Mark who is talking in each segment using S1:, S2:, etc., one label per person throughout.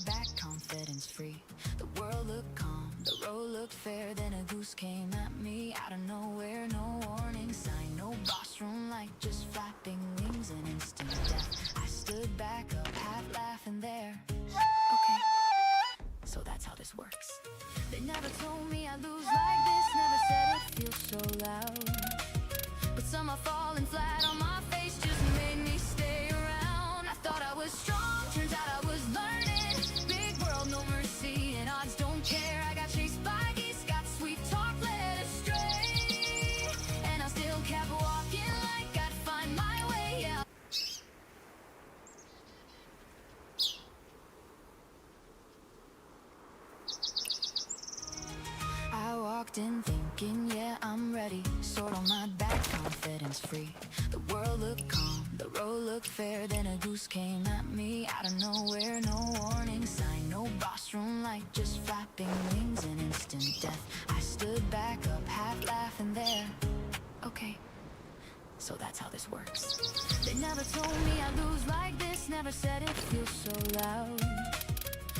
S1: back, confidence free. The world looked calm, the road looked fair. Then a goose came at me out of nowhere. No warning sign, no boss room light, just flapping wings and instant death. I stood back up, half laughing there. Okay, so that's how this works. They never told me I'd lose like this, never said it feels so loud. But somehow falling flat on my face just made me stay around. I thought I was strong, turns out I was learning. Big world, no mercy, and odds don't care. I got chased by geese, got sweet talk led astray. And I still kept walking like I'd find my way out. I walked in thinking, yeah, I'm ready. Sword on my back, confidence free. The world looked calm, the road looked fair. Then a goose came at me out of nowhere. No warning sign, no boss room light, just flapping wings and instant death. I stood back up, half laughing there. Okay, so that's how this works. They never told me I'd lose like this, never said it feels so loud.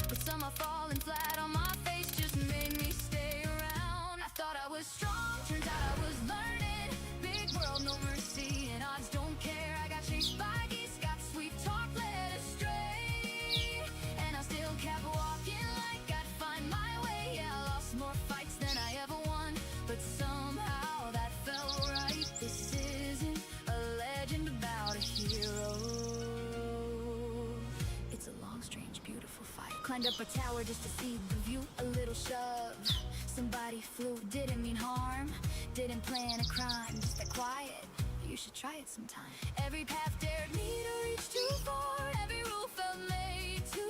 S1: But somehow falling flat on my face just made me stay around. I thought I was strong, turns out I was learning. Big world, no mercy, and odds don't care. I got chased by geese, got sweet talk led astray. And I still kept walking like I'd find my way. Yeah, I lost more fights than I ever won, but somehow that felt right. This isn't a legend about a hero. It's a long, strange, beautiful fight. Climbed up a tower just to see the view, a little shove. Somebody flew, didn't mean harm, didn't plan a crime, just that quiet. You should try it sometime. Every path dared me to reach too far, every rule felt made to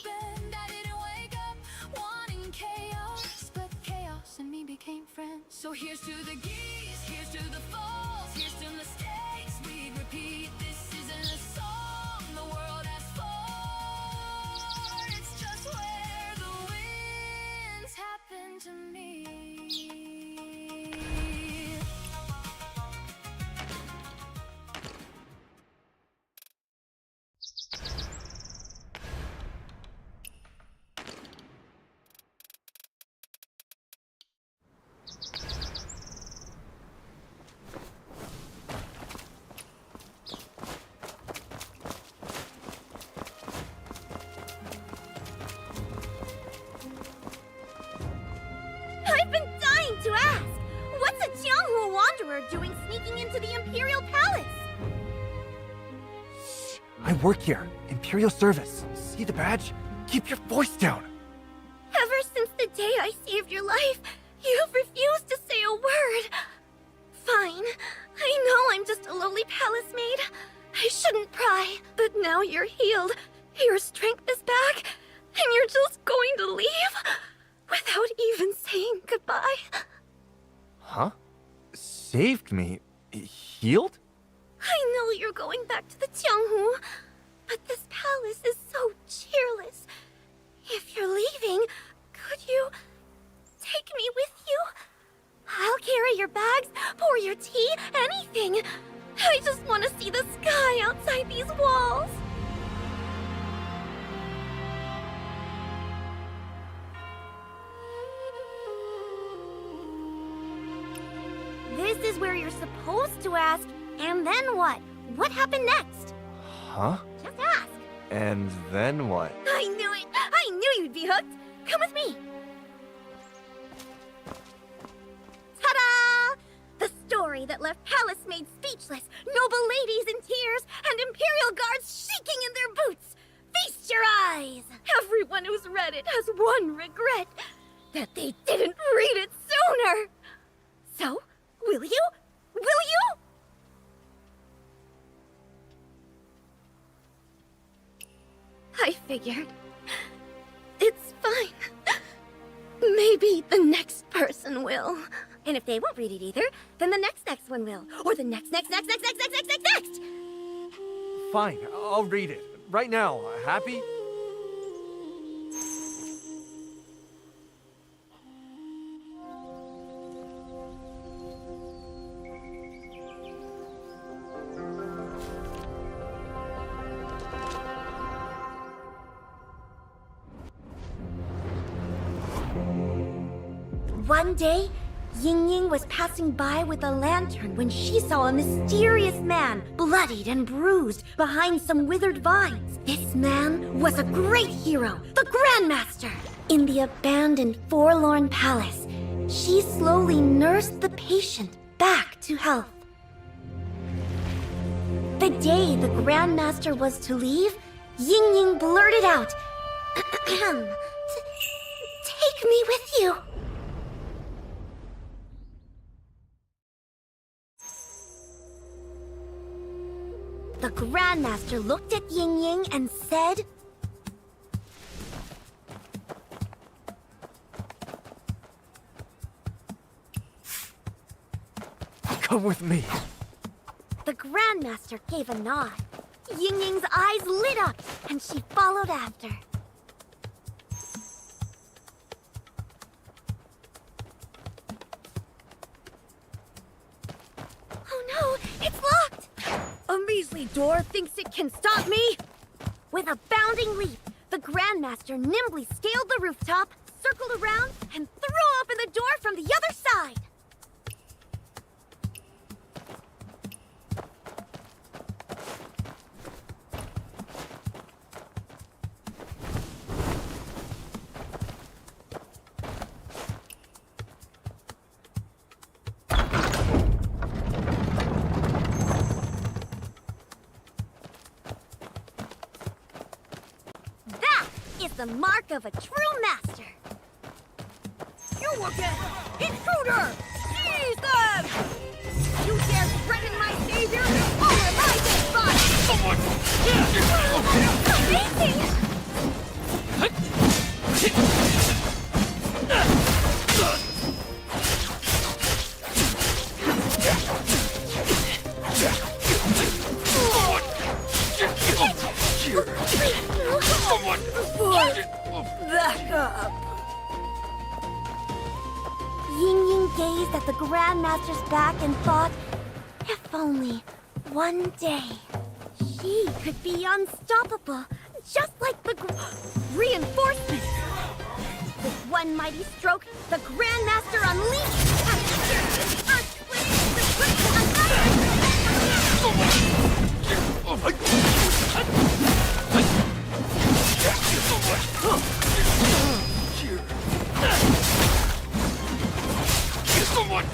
S1: bend. I didn't wake up wanting chaos, but chaos and me became friends. So here's to the geese, here's to the falls, here's to mistakes we repeat. This isn't a song the world has for, it's just where the winds happen to me.
S2: I've been dying to ask! What's a Jianghu wanderer doing sneaking into the Imperial Palace?
S3: I work here. Imperial Service. See the badge? Keep your voice down.
S2: Ever since the day I saved your life, you've refused to say a word. Fine. I know I'm just a lowly palace maid. I shouldn't pry, but now you're healed. Your strength is back, and you're just going to leave? Without even saying goodbye?
S3: Huh? Saved me? Healed?
S2: I know you're going back to the Jianghu, but this palace is so cheerless. If you're leaving, could you take me with you? I'll carry your bags, pour your tea, anything. I just want to see the sky outside these walls. This is where you're supposed to ask, and then what? What happened next?
S3: Huh?
S2: Just ask.
S3: And then what?
S2: I knew it! I knew you'd be hooked! Come with me! Ta-da! The story that left palace maids speechless, noble ladies in tears, and imperial guards shaking in their boots! Feast your eyes! Everyone who's read it has one regret, that they didn't read it sooner! So, will you? Will you? I figured. It's fine. Maybe the next person will. And if they won't read it either, then the next one will. Or the next.
S3: Fine, I'll read it. Right now. Happy?
S2: One day, Yingying was passing by with a lantern when she saw a mysterious man, bloodied and bruised, behind some withered vines. This man was a great hero, the Grandmaster. In the abandoned forlorn palace, she slowly nursed the patient back to health. The day the Grandmaster was to leave, Yingying blurted out, "Take me with you." The Grandmaster looked at Yingying and said,
S3: Come with me.
S2: The Grandmaster gave a nod. Yingying's eyes lit up, and she followed after. Oh no, it's locked! A measly door thinks it can stop me! With a bounding leap, the Grandmaster nimbly scaled the rooftop, circled around, and threw open the door from the other side! Is the mark of a true master. You again! Intruder! Seize them! You dare threaten my savior? All of my dead body!
S3: Someone!
S2: Amazing! Back up. Yingying gazed at the Grandmaster's back and thought, if only one day she could be unstoppable, just like the reinforcements. With one mighty stroke, the Grandmaster unleashed and pierced the earth flames with great
S3: Someone!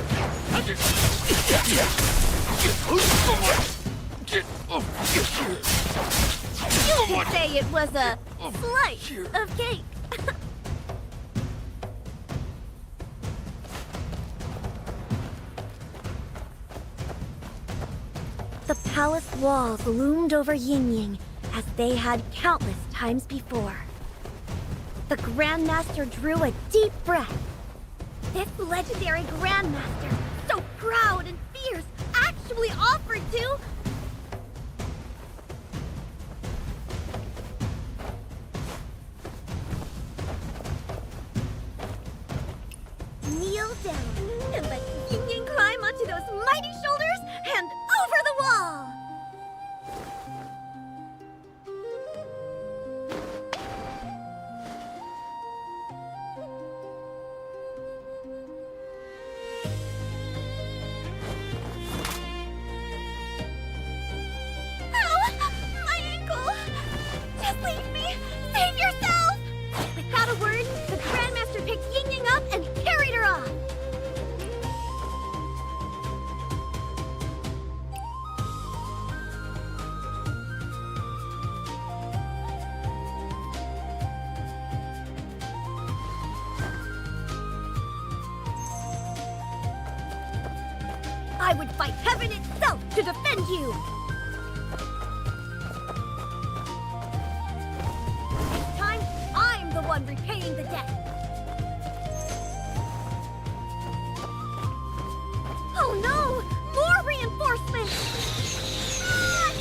S2: You could say it was a slice of cake. The palace walls loomed over Yingying as they had countless times before. The Grandmaster drew a deep breath. This legendary Grandmaster, so proud and fierce, actually offered to... kneel down and let Yingying climb onto those mighty shoulders and over the wall! I would fight heaven itself to defend you! This time, I'm the one repaying the debt! Oh no! More reinforcements! Ah!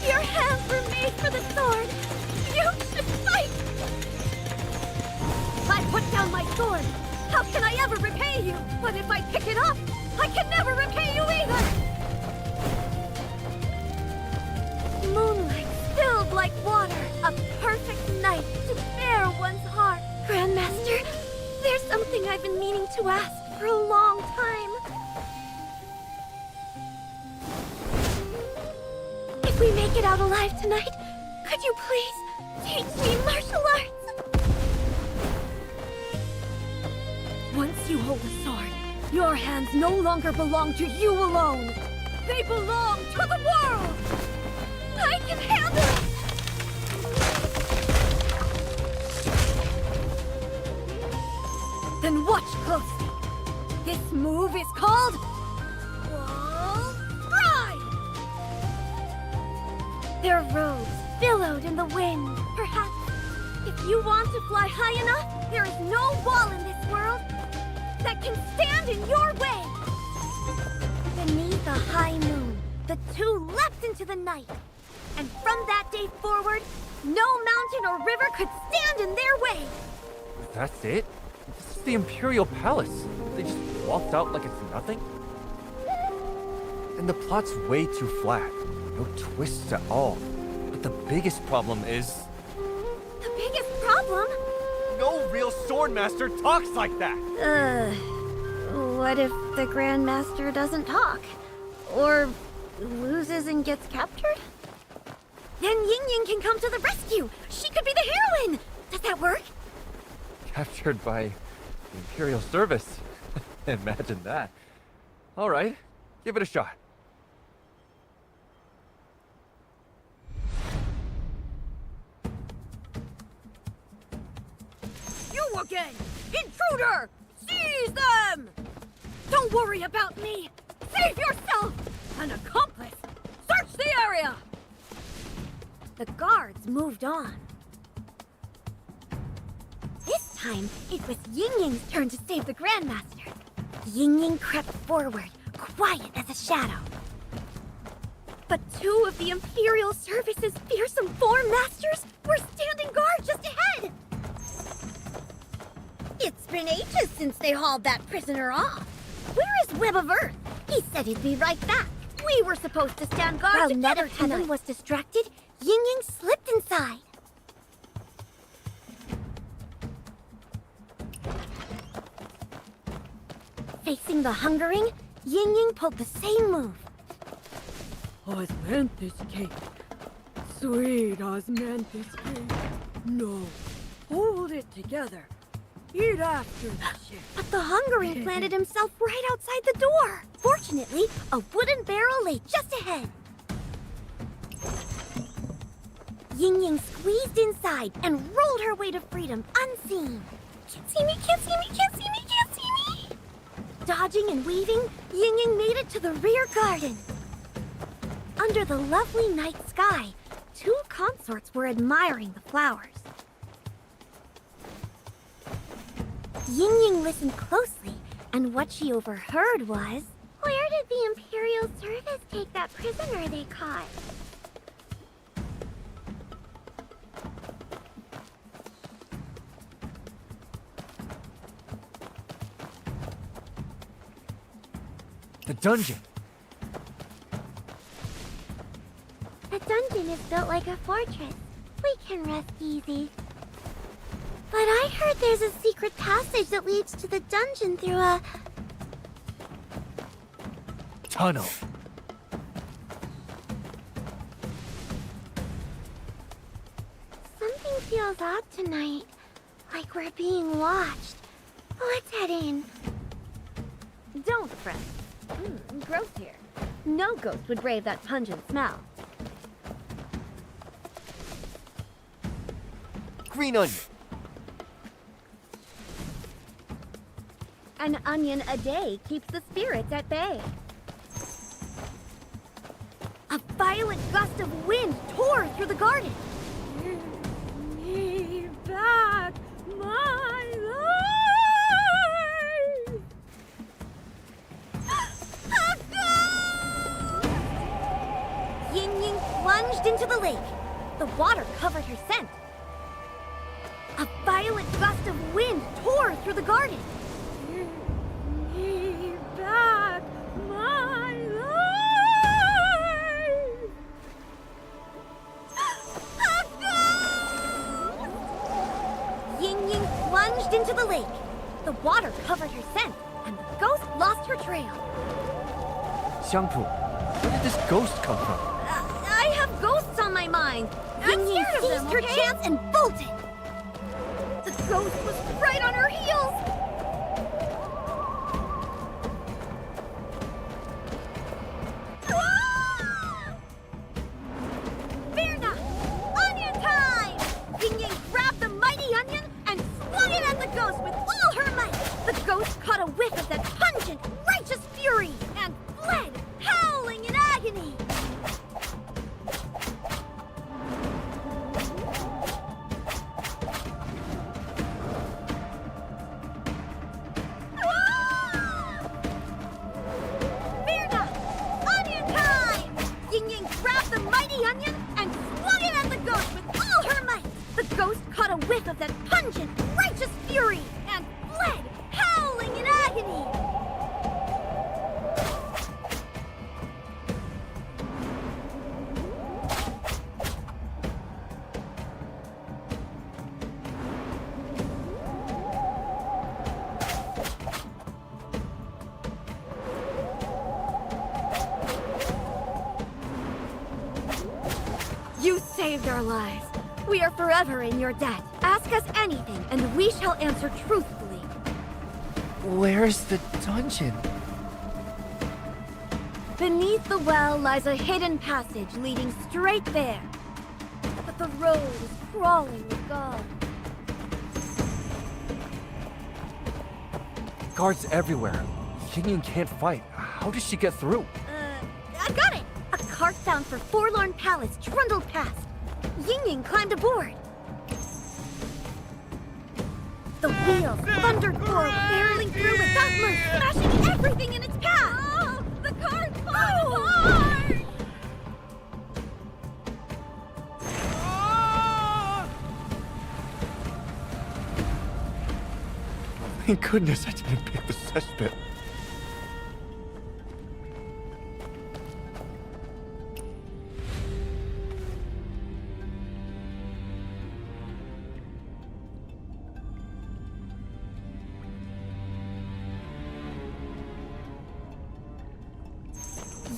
S2: Your hands were made for the sword! You should fight! I put down my sword! How can I ever repay you? But if I pick it up, I can never repay you either! Moonlight spilled like water, a perfect night to bare one's heart. to ask for a long time. If we make it out alive tonight, could you please teach me martial arts? Once you hold a sword, your hands no longer belong to you alone. They belong to the world! I can handle it! Then watch closely. This move is called... Wall Ride! Their robes billowed in the wind. Perhaps, if you want to fly high enough, there is no wall in this world that can stand in your way. Beneath a high moon, the two leapt into the night. And from that day forward, no mountain or river could stand in their way.
S3: That's it? This is the Imperial Palace. They just walked out like it's nothing? And the plot's way too flat. No twists at all. But the biggest problem is...
S2: The biggest problem?
S3: no real swordmaster talks like that!
S2: What if the Grandmaster doesn't talk? Or loses and gets captured? Then Yingying can come to the rescue! She could be the heroine! Does that work?
S3: Captured by the Imperial service. Imagine that. Alright, give it a shot.
S2: You again! Intruder! Seize them! Don't worry about me! Save yourself! An accomplice! Search the area! The guards moved on. This time, it was Yingying's turn to save the Grandmaster. Yingying crept forward, quiet as a shadow. But two of the Imperial Service's fearsome form masters were standing guard just ahead! It's been ages since they hauled that prisoner off. Where is Web of Earth? He said he'd be right back. We were supposed to stand guard while
S4: together
S2: Nether was distracted. Yingying slipped inside. Facing the hungering, Yingying pulled the same move.
S4: Osmanthus cake. Sweet Osmanthus cake. No. Hold it together. Eat after the shit.
S2: But the hungering planted himself right outside the door. Fortunately, a wooden barrel lay just ahead. Yingying squeezed inside and rolled her way to freedom unseen. Can't see me, can't see me, can't see me, can't see me! Dodging and weaving, Yingying made it to the rear garden. Under the lovely night sky, two consorts were admiring the flowers. Yingying listened closely, and what she overheard was... Where did the Imperial Service take that prisoner they caught?
S3: The dungeon!
S2: The dungeon is built like a fortress. We can rest easy. But I heard there's a secret passage that leads to the dungeon through a...
S3: tunnel.
S2: Something feels odd tonight. Like we're being watched. Let's head in. Don't fret. Gross here. No ghost would brave that pungent smell.
S3: Green onion.
S2: An onion a day keeps the spirits at bay. A violent gust of wind tore through the garden.
S4: Give me back my life!
S2: Yingying plunged into the lake. The water covered her scent. A violent gust of wind tore through the garden.
S4: Give me back my life!
S2: Yingying plunged into the lake. The water covered her scent, and the ghost lost her trail.
S3: Jianghu, where did this ghost come from?
S2: I have ghosts on my mind. Yingying seized her chance and bolted. The ghost was right on her heels. Ah! Fear not! Onion time! Yingying grabbed the mighty onion and flung it at the ghost with all her might. The ghost caught a whiff of that pungent, righteous fury and fled, howling in agony. Fear not! Onion time! Yingying grabbed the mighty onion and flung it at the ghost with all her might. The ghost caught a whiff of that pungent, righteous fury and fled, howling in agony. You saved our lives. We are forever in your debt. Ask us anything, and we shall answer truthfully.
S3: Where's the dungeon?
S2: Beneath the well lies a hidden passage leading straight there. But the road is crawling with guards.
S3: Guards everywhere. Yingying can't fight. How does she get through?
S2: I got it! A cart bound for Forlorn Palace trundled past. Yingying climbed aboard. The wheels thundered forward, barreling through with utmost, smashing everything in its path! Oh, the cart's falling apart!
S3: Thank goodness I didn't pick the cesspit.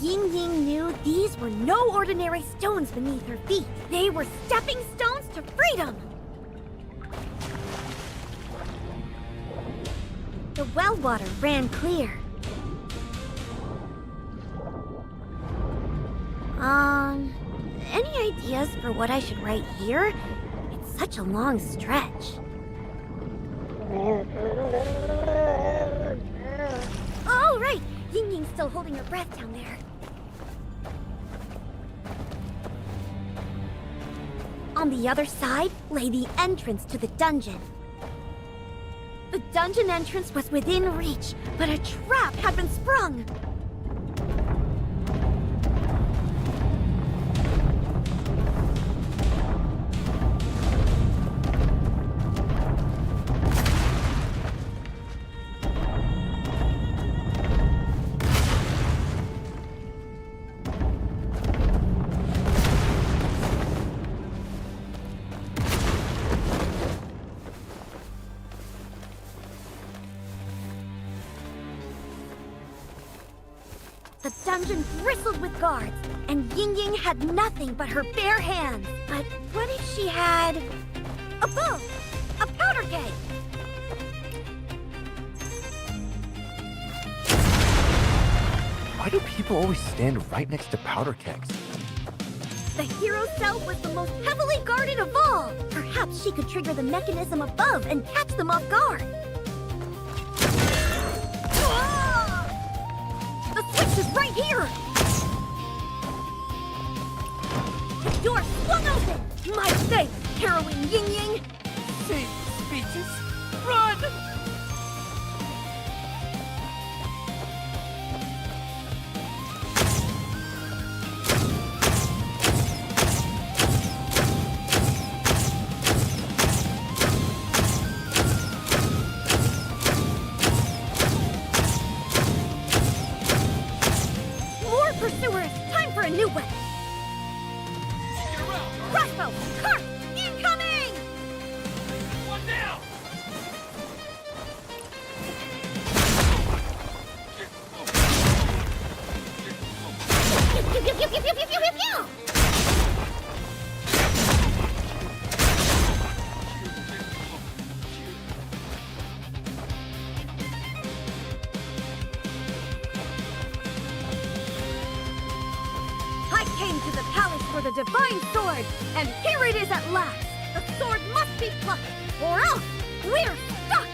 S2: Yingying knew these were no ordinary stones beneath her feet. They were stepping stones to freedom! The well water ran clear. Any ideas for what I should write here? It's such a long stretch. Oh, right! Yingying's still holding her breath down there. On the other side lay the entrance to the dungeon. The dungeon entrance was within reach, but a trap had been sprung. The dungeon bristled with guards, and Yingying had nothing but her bare hands. But what if she had a bow? A powder keg?
S3: Why do people always stand right next to powder kegs?
S2: The hero cell was the most heavily guarded of all. Perhaps she could trigger the mechanism above and catch them off guard. The switch is right here! The door swung open! My thanks, heroine Yingying!
S3: Save speeches! Run!
S2: Pursuers, time for a new weapon! Crossbow! Cart! Incoming!
S3: One down!
S2: the divine sword, and here it is at last. The sword must be plucked, or else we're stuck!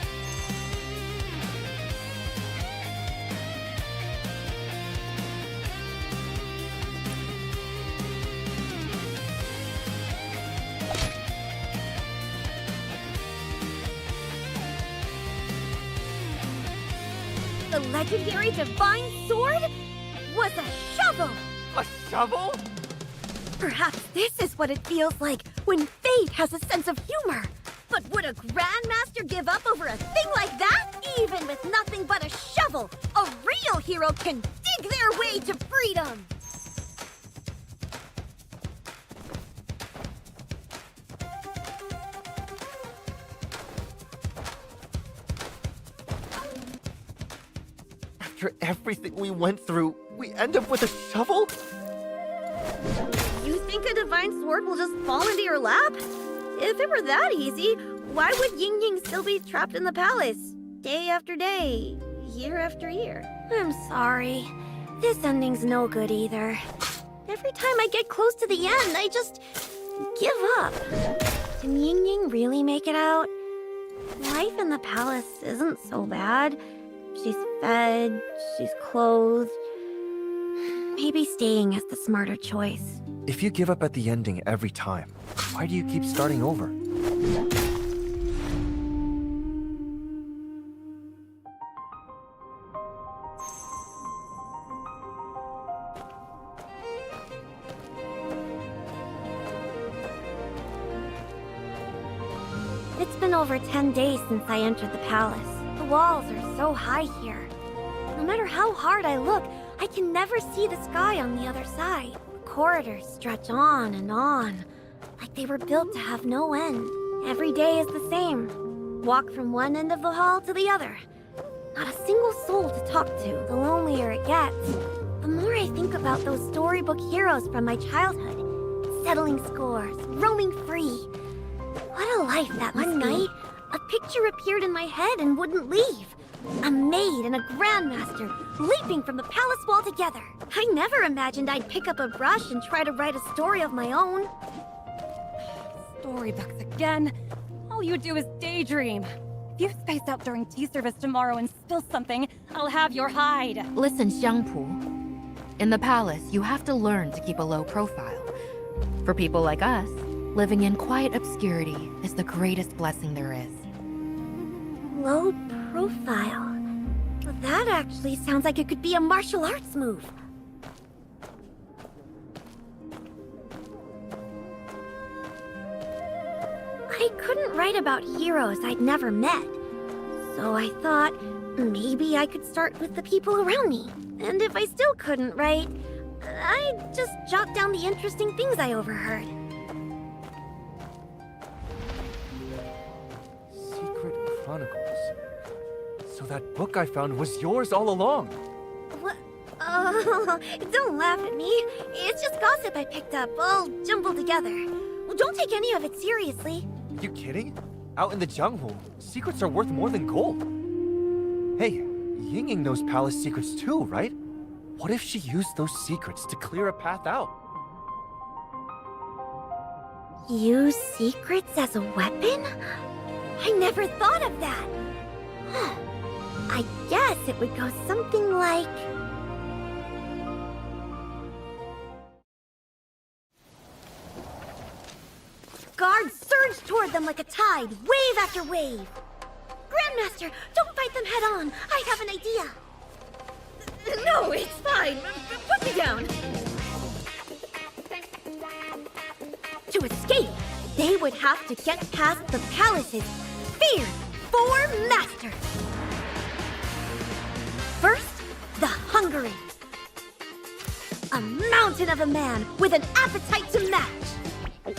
S2: The legendary divine sword was a shovel!
S3: A shovel?
S2: Perhaps this is what it feels like when fate has a sense of humor. But would a grandmaster give up over a thing like that? Even with nothing but a shovel, a real hero can dig their way to freedom!
S3: After everything we went through, we end up with a shovel?
S2: You think a divine sword will just fall into your lap? If it were that easy, why would Yingying still be trapped in the palace? Day after day, year after year. I'm sorry. This ending's no good either. Every time I get close to the end, I just give up. Can Yingying really make it out? Life in the palace isn't so bad. She's fed, she's clothed. Maybe staying is the smarter choice.
S3: If you give up at the ending every time, why do you keep starting over?
S2: It's been over 10 days since I entered the palace. The walls are so high here. No matter how hard I look, I can never see the sky on the other side. The corridors stretch on, like they were built to have no end. Every day is the same. Walk from one end of the hall to the other. Not a single soul to talk to. The lonelier it gets, the more I think about those storybook heroes from my childhood. Settling scores, roaming free. What a life that one night, a picture appeared in my head and wouldn't leave. A maid and a grandmaster leaping from the palace wall together. I never imagined I'd pick up a brush and try to write a story of my own.
S5: Storybooks again. All you do is daydream. If you space out during tea service tomorrow and spill something, I'll have your hide.
S6: Listen, Xiangpu. In the palace, you have to learn to keep a low profile. For people like us, living in quiet obscurity is the greatest blessing there is.
S2: Low profile. Well, that actually sounds like it could be a martial arts move. I couldn't write about heroes I'd never met. So I thought, maybe I could start with the people around me. And if I still couldn't write, I'd just jot down the interesting things I overheard.
S3: Secret Chronicles. So that book I found was yours all along.
S2: What? Oh, don't laugh at me. It's just gossip I picked up, all jumbled together. Well, don't take any of it seriously.
S3: You kidding? Out in the Jianghu, secrets are worth more than gold. Hey, Yingying knows palace secrets too, right? What if she used those secrets to clear a path out?
S2: Use secrets as a weapon? I never thought of that. I guess it would go something like... Guards surge toward them like a tide, wave after wave. Grandmaster, don't fight them head on. I have an idea. No, it's fine. Put me down. To escape, they would have to get past the palace's feared four masters. First, the hungry. A mountain of a man with an appetite to match.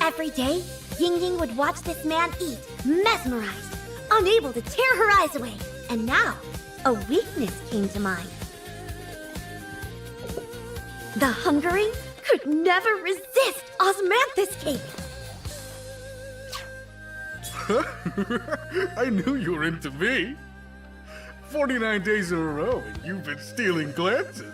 S2: Every day, Yingying would watch this man eat, mesmerized, unable to tear her eyes away. And now, a weakness came to mind. The hungry could never resist osmanthus cake.
S7: I knew you were into me. 49 days in a row, and you've been stealing glances.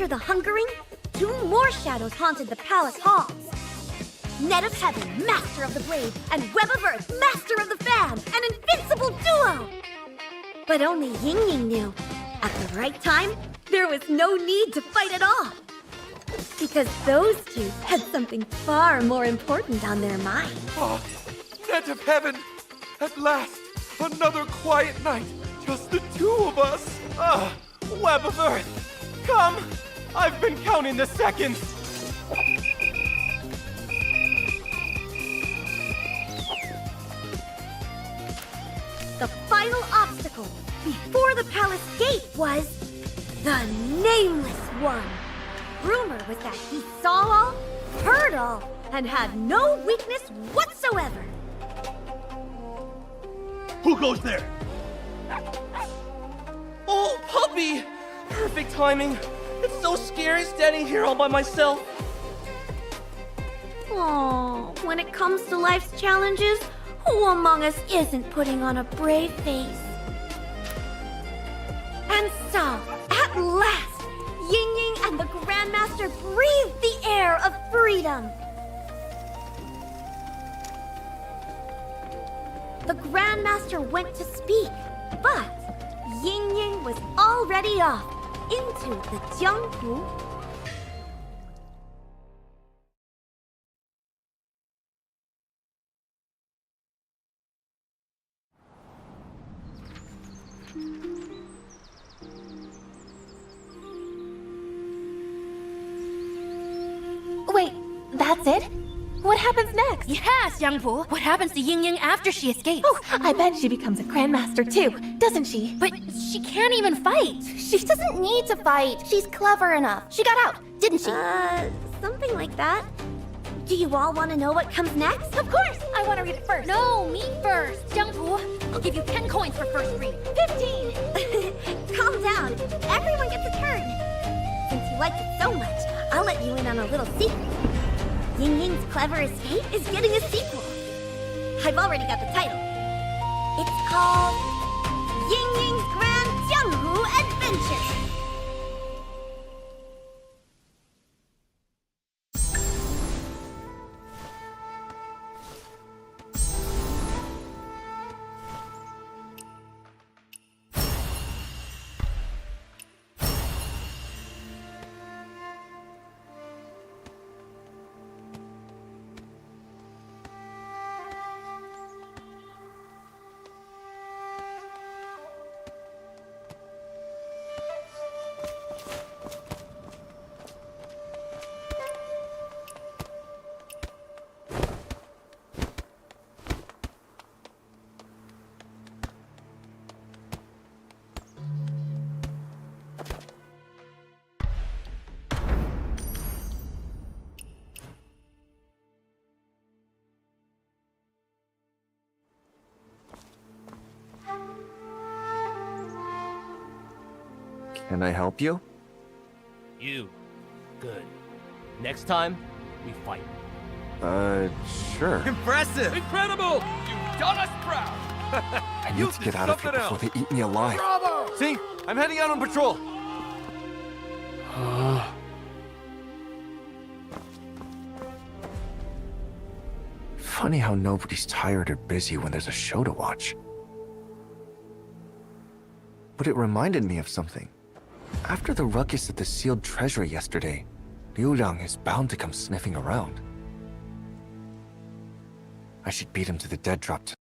S2: After the hungering, 2 more shadows haunted the palace halls. Net of Heaven, Master of the Blade, and Web of Earth, Master of the Fan, an invincible duo! But only Yingying knew, at the right time, there was no need to fight at all. Because those two had something far more important on their minds.
S3: Oh, Net of Heaven! At last! Another quiet night! Just the 2 of us! Web of Earth! Come! I've been counting the seconds!
S2: The final obstacle before the palace gate was the Nameless One. Rumor was that he saw all, heard all, and had no weakness whatsoever.
S8: Who goes there?
S9: Oh, puppy! Perfect timing. It's so scary standing here all by myself.
S2: Aww, when it comes to life's challenges, who among us isn't putting on a brave face? And so, at last, Yingying and the Grandmaster breathed the air of freedom. The Grandmaster went to speak, but Yingying was already off into the Jianghu.
S6: Wait, that's it? What happens next? Yes, Jianghu. What happens to Yingying after she escapes?
S10: Oh, I bet she becomes a grandmaster too, doesn't she?
S6: But she can't even fight.
S10: She doesn't need to fight. She's clever enough. She got out, didn't she?
S2: Something like that. Do you all want to know what comes next?
S10: Of course! I want to read it first.
S6: No, me first. Jianghu, I'll give you 10 coins for first read.
S2: 15! Calm down. Everyone gets a turn. Since you liked it so much, I'll let you in on a little secret. Yingying's Clever Escape is getting a sequel. I've already got the title. It's called Yingying's Grand Jianghu Adventure.
S3: Can I help you?
S9: You. Good. Next time, we fight.
S3: Sure.
S8: Impressive!
S7: Incredible! You've done us proud!
S3: I need to get out of here before they eat me alive.
S7: Bravo!
S3: See? I'm heading out on patrol. Funny how nobody's tired or busy when there's a show to watch. But it reminded me of something. After the ruckus at the sealed treasury yesterday, Liu Liang is bound to come sniffing around. I should beat him to the dead drop tonight.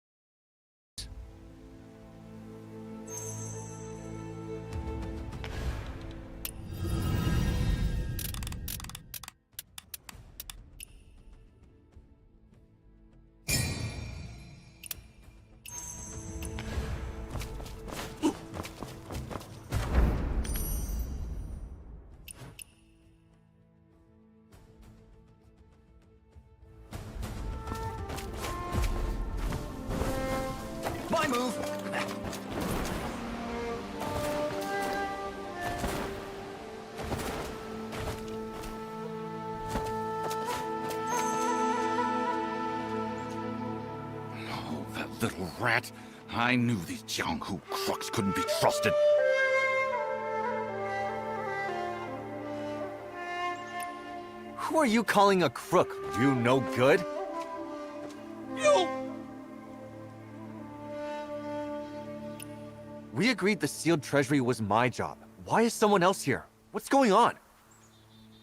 S8: My move!
S7: Oh, that little rat. I knew these Jianghu crooks couldn't be trusted.
S3: Who are you calling a crook? You no good?
S9: You!
S3: We agreed the sealed treasury was my job. Why is someone else here? What's going on?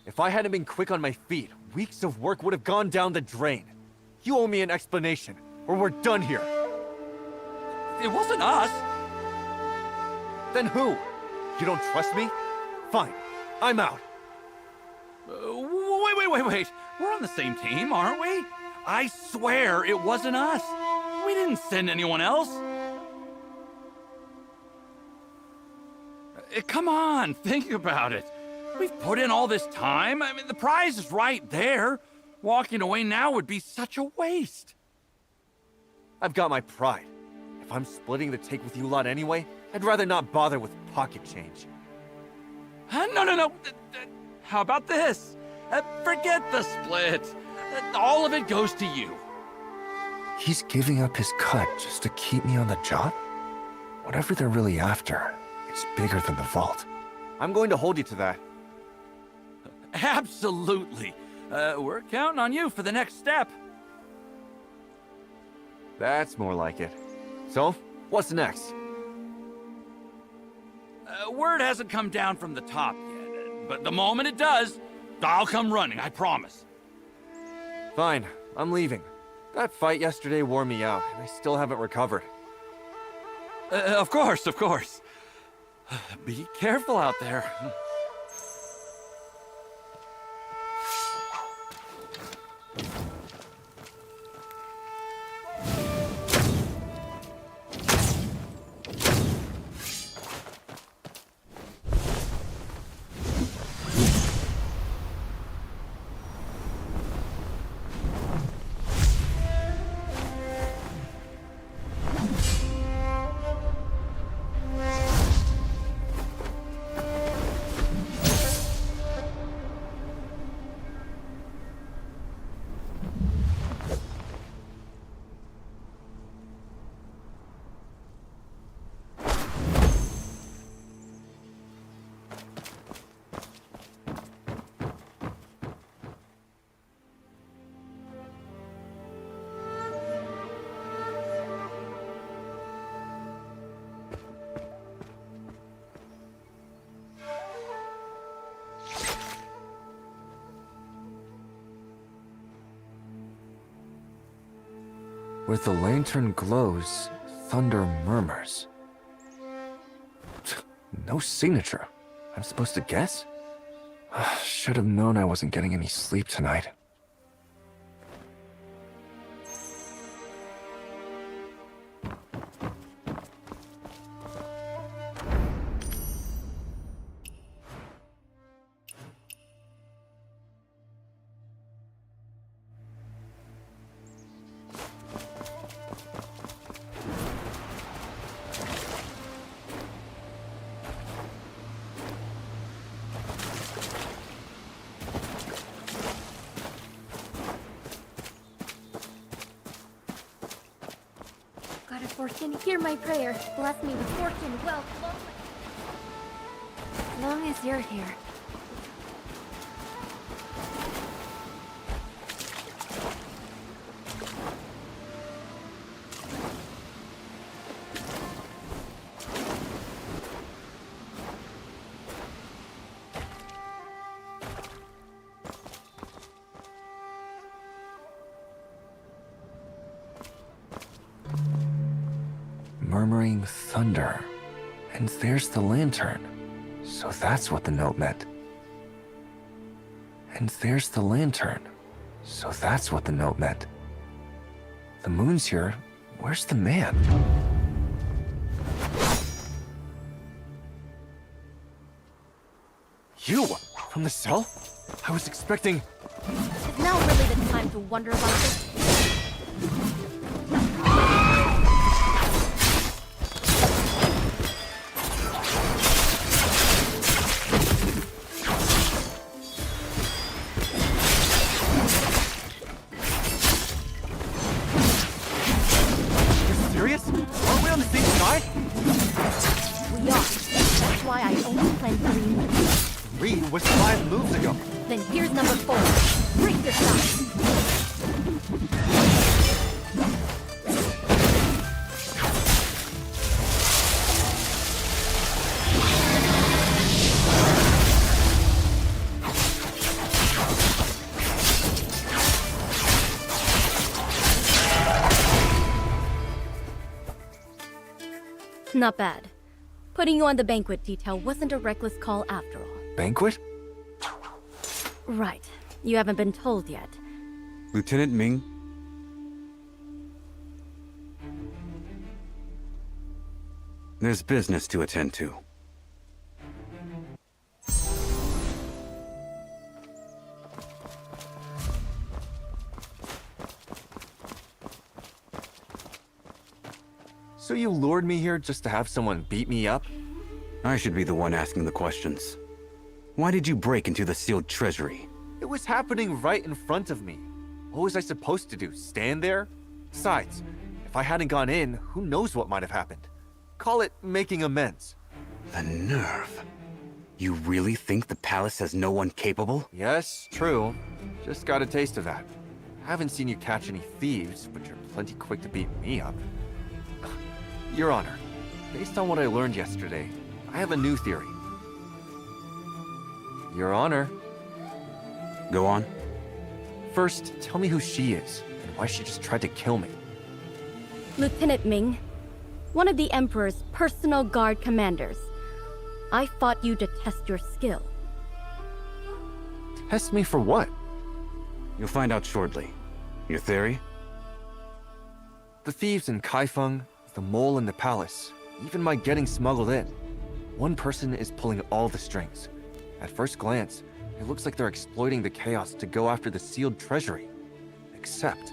S3: If I hadn't been quick on my feet, weeks of work would have gone down the drain. You owe me an explanation, or we're done here.
S9: It wasn't us.
S3: Then who? You don't trust me? Fine, I'm out.
S11: Wait. We're on the same team, aren't we? I swear it wasn't us. We didn't send anyone else. Come on, think about it. We've put in all this time. I mean, the prize is right there. Walking away now would be such a waste.
S3: I've got my pride. If I'm splitting the take with you lot anyway, I'd rather not bother with pocket change.
S11: No. How about this? Forget the split. All of it goes to you.
S12: He's giving up his cut just to keep me on the job? Whatever they're really after, it's bigger than the vault.
S3: I'm going to hold you to that.
S11: Absolutely. We're counting on you for the next step.
S3: That's more like it. So, what's next?
S11: Word hasn't come down from the top yet, but the moment it does, I'll come running, I promise.
S3: Fine, I'm leaving. That fight yesterday wore me out, and I still haven't recovered.
S11: Of course. Be careful out there.
S12: Where the lantern glows, thunder murmurs. No signature. I'm supposed to guess? Should have known I wasn't getting any sleep tonight.
S2: God of fortune, hear my prayer. Bless me with fortune, wealth, love. As long as you're here.
S12: Murmuring thunder. And there's the lantern. So that's what the note meant. And there's the lantern. So that's what the note meant. The moon's here. Where's the man?
S3: You? From the cell? I was expecting...
S10: Is now really the time to wonder about this?
S3: Serious? Aren't we on the same side?
S10: We are. That's why I only planned 3 moves.
S3: 3 was 5 moves ago.
S10: Then here's number 4.
S2: Watch your step. Not bad. Putting you on the banquet detail wasn't a reckless call after all.
S12: Banquet?
S2: Right. You haven't been told yet.
S13: Lieutenant Ming? There's business to attend to.
S12: So you lured me here just to have someone beat me up?
S13: I should be the one asking the questions. Why did you break into the sealed treasury?
S12: It was happening right in front of me. What was I supposed to do? Stand there? Besides, if I hadn't gone in, who knows what might have happened? Call it making amends.
S13: The nerve. You really think the palace has no one capable?
S12: Yes, true. Just got a taste of that. Haven't seen you catch any thieves, but you're plenty quick to beat me up. Your Honor, based on what I learned yesterday, I have a new theory. Your Honor.
S13: Go on.
S12: First, tell me who she is, and why she just tried to kill me.
S2: Lieutenant Ming, one of the Emperor's personal guard commanders. I fought you to test your skill.
S12: Test me for what?
S13: You'll find out shortly. Your theory?
S12: The thieves in Kaifeng, the mole in the palace, even my getting smuggled in. One person is pulling all the strings. At first glance, it looks like they're exploiting the chaos to go after the sealed treasury. Except?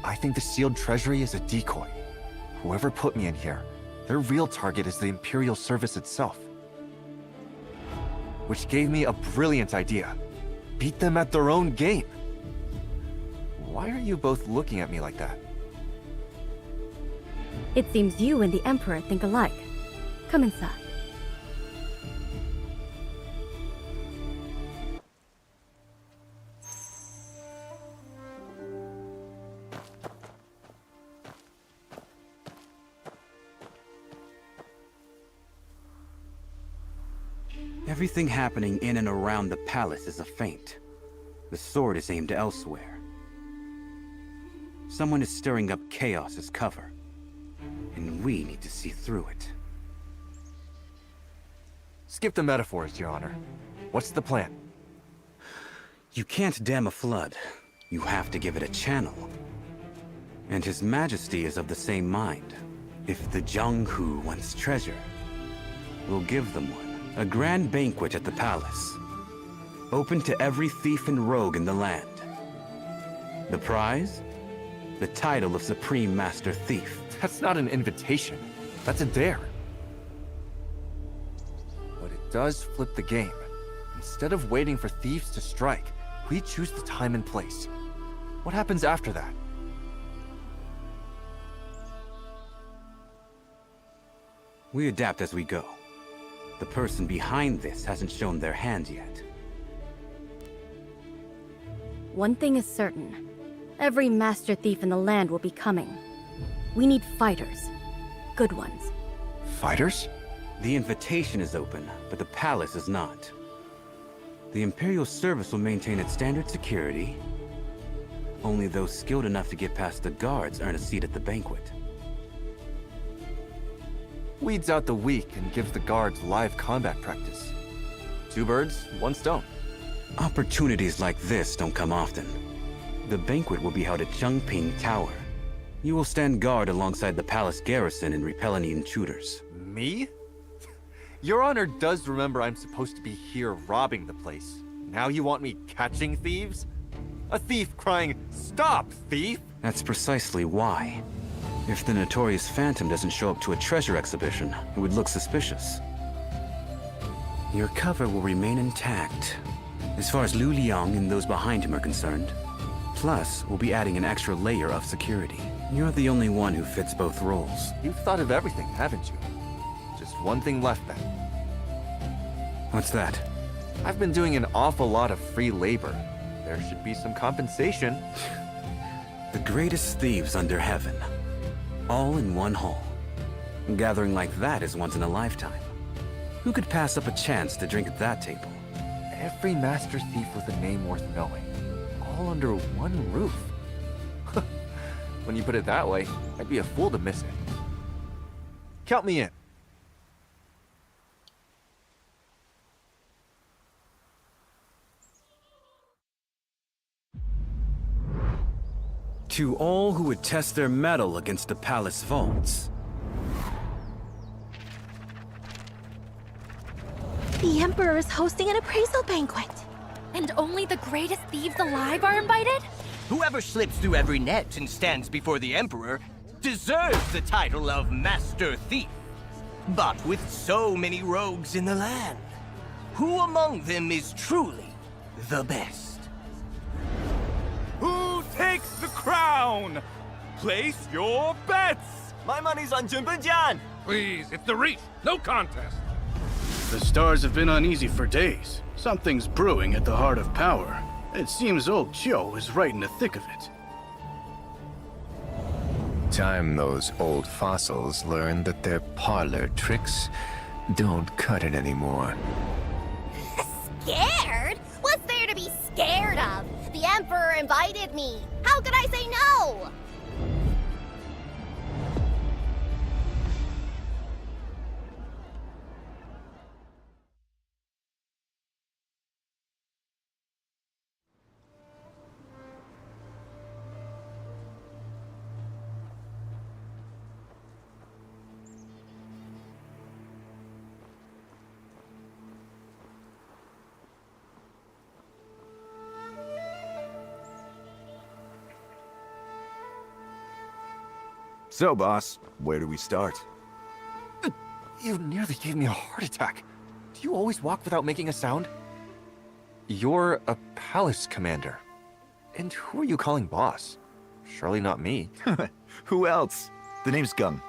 S12: I think the sealed treasury is a decoy. Whoever put me in here, their real target is the Imperial service itself. Which gave me a brilliant idea. Beat them at their own game. Why are you both looking at me like that?
S2: It seems you and the Emperor think alike. Come inside.
S13: Everything happening in and around the palace is a feint. The sword is aimed elsewhere. Someone is stirring up chaos as cover. And we need to see through it.
S12: Skip the metaphors, Your Honor. What's the plan?
S13: You can't dam a flood. You have to give it a channel. And His Majesty is of the same mind. If the Jianghu wants treasure, we'll give them one. A grand banquet at the palace. Open to every thief and rogue in the land. The prize? The title of Supreme Master Thief.
S12: That's not an invitation. That's a dare. But it does flip the game. Instead of waiting for thieves to strike, we choose the time and place. What happens after that?
S13: We adapt as we go. The person behind this hasn't shown their hand yet.
S2: One thing is certain. Every master thief in the land will be coming. We need fighters. Good ones.
S12: Fighters?
S13: The invitation is open, but the palace is not. The Imperial service will maintain its standard security. Only those skilled enough to get past the guards earn a seat at the banquet.
S12: Weeds out the weak and gives the guards live combat practice. Two birds, one stone.
S13: Opportunities like this don't come often. The banquet will be held at Chengping Tower. You will stand guard alongside the palace garrison and repel any intruders.
S12: Me? Your Honor does remember I'm supposed to be here robbing the place. Now you want me catching thieves? A thief crying, "Stop, thief!"
S13: That's precisely why. If the notorious Phantom doesn't show up to a treasure exhibition, it would look suspicious. Your cover will remain intact, as far as Lu Liang and those behind him are concerned. Plus, we'll be adding an extra layer of security. You're the only one who fits both roles.
S12: You've thought of everything, haven't you? Just one thing left then.
S13: What's that?
S12: I've been doing an awful lot of free labor, there should be some compensation.
S13: The greatest thieves under heaven. All in one hall. A gathering like that is once in a lifetime. Who could pass up a chance to drink at that table?
S12: Every master thief with a name worth knowing. All under one roof. When you put it that way, I'd be a fool to miss it. Count me in.
S13: To all who would test their mettle against the palace vaults.
S2: The Emperor is hosting an appraisal banquet.
S5: And only the greatest thieves alive are invited?
S9: Whoever slips through every net and stands before the Emperor deserves the title of Master Thief. But with so many rogues in the land, who among them is truly the best?
S3: Who takes the crown? Place your bets!
S8: My money's on Junbenjian!
S7: Please, it's the Reach. No contest. The stars have been uneasy for days. Something's brewing at the heart of power. It seems old Zhou is right in the thick of it.
S14: Time those old fossils learned that their parlor tricks don't cut it anymore.
S10: Scared? What's there to be scared of? The Emperor invited me. How could I say no?
S8: So, boss, where do we start?
S12: You nearly gave me a heart attack. Do you always walk without making a sound? You're a palace commander. And who are you calling boss? Surely not me.
S8: Who else? The name's Gung.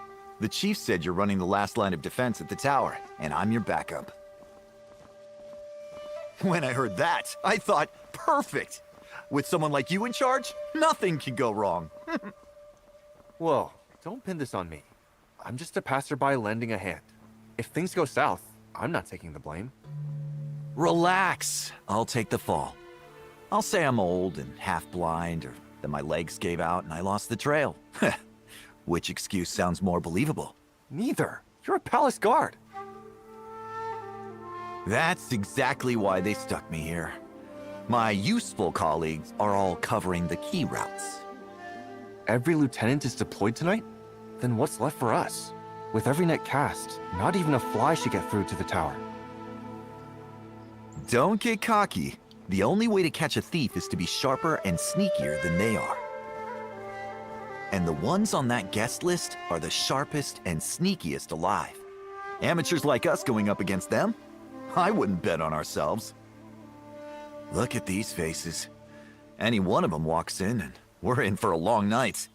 S8: The chief said you're running the last line of defense at the tower, and I'm your backup. When I heard that, I thought, perfect! With someone like you in charge, nothing can go wrong.
S12: Whoa, don't pin this on me. I'm just a passerby lending a hand. If things go south, I'm not taking the blame.
S8: Relax. I'll take the fall. I'll say I'm old and half-blind, or that my legs gave out and I lost the trail. Which excuse sounds more believable?
S12: Neither. You're a palace guard.
S8: That's exactly why they stuck me here. My useful colleagues are all covering the key routes.
S12: Every lieutenant is deployed tonight? Then what's left for us? With every net cast, not even a fly should get through to the tower.
S8: Don't get cocky. The only way to catch a thief is to be sharper and sneakier than they are. And the ones on that guest list are the sharpest and sneakiest alive. Amateurs like us going up against them? I wouldn't bet on ourselves. Look at these faces. Any one of them walks in and we're in for a long night.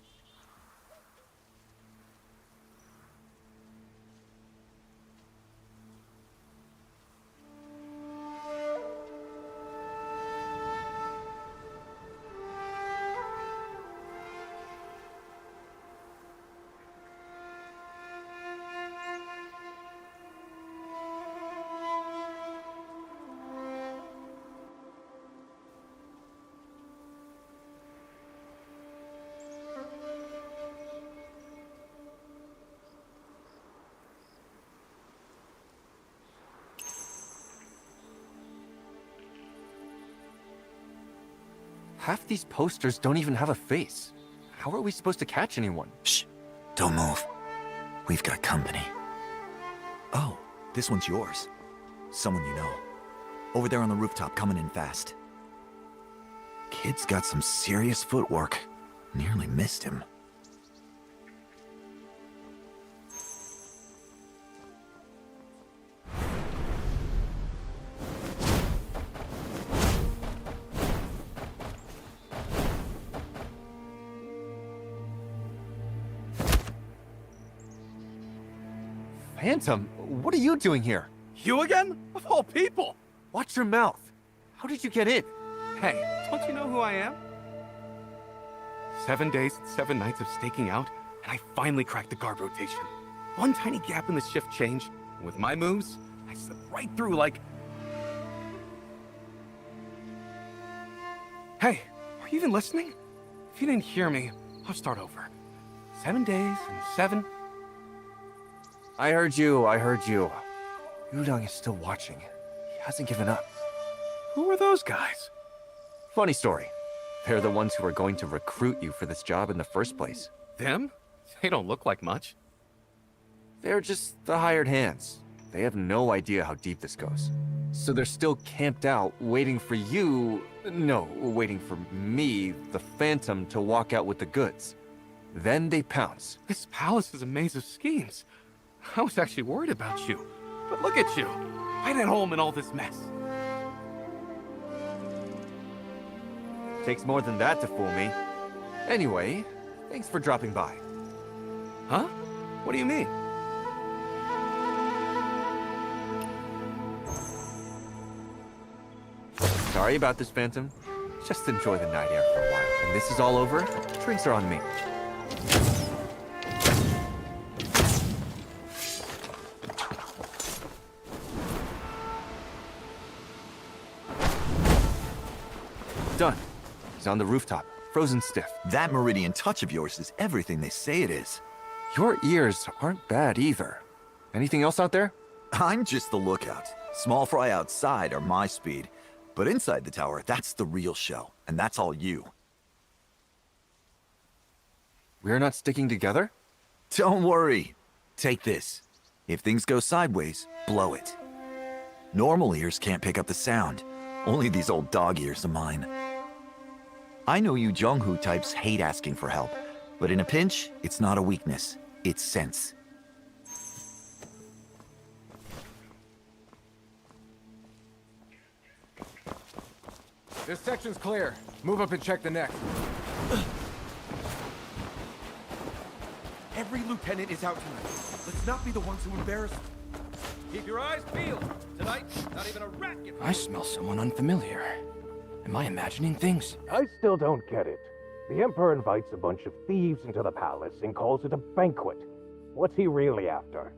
S12: Half these posters don't even have a face. How are we supposed to catch anyone?
S8: Shh! Don't move. We've got company. Oh, this one's yours. Someone you know. Over there on the rooftop, coming in fast. Kid's got some serious footwork. Nearly missed him.
S12: Phantom, what are you doing here?
S3: You again? Of all people!
S12: Watch your mouth. How did you get in?
S3: Hey, Don't you know who I am? 7 days and 7 nights of staking out, and I finally cracked the guard rotation. One tiny gap in the shift change, and with my moves, I slipped right through like... Hey, are you even listening? If you didn't hear me, I'll start over. 7 days and 7...
S12: I heard you, I heard you. Yudong is still watching. He hasn't given up.
S3: Who are those guys?
S12: Funny story. They're the ones who are going to recruit you for this job in the first place.
S3: Them? They don't look like much.
S12: They're just the hired hands. They have no idea how deep this goes. So they're still camped out, waiting for you... No, waiting for me, the Phantom, to walk out with the goods. Then they pounce.
S3: This palace is a maze of schemes. I was actually worried about you. But look at you, right at home in all this mess.
S12: Takes more than that to fool me. Anyway, thanks for dropping by.
S3: Huh? What do you mean?
S12: Sorry about this, Phantom. Just enjoy the night air for a while. When this is all over, drinks are on me. Done. He's on the rooftop, frozen stiff.
S8: That meridian touch of yours is everything they say it is.
S12: Your ears aren't bad either. Anything else out there?
S8: I'm just the lookout. Small fry outside are my speed. But inside the tower, that's the real show. And that's all you.
S12: We're not sticking together?
S8: Don't worry. Take this. If things go sideways, blow it. Normal ears can't pick up the sound. Only these old dog ears of mine. I know you Jianghu types hate asking for help, but in a pinch, it's not a weakness. It's sense.
S15: This section's clear. Move up and check the next.
S3: Every lieutenant is out tonight. Let's not be the ones who embarrass them. Keep your eyes peeled. Tonight, not even a rat gets...
S16: I smell someone unfamiliar. Am I imagining things?
S17: I still don't get it. The Emperor invites a bunch of thieves into the palace and calls it a banquet. What's he really after?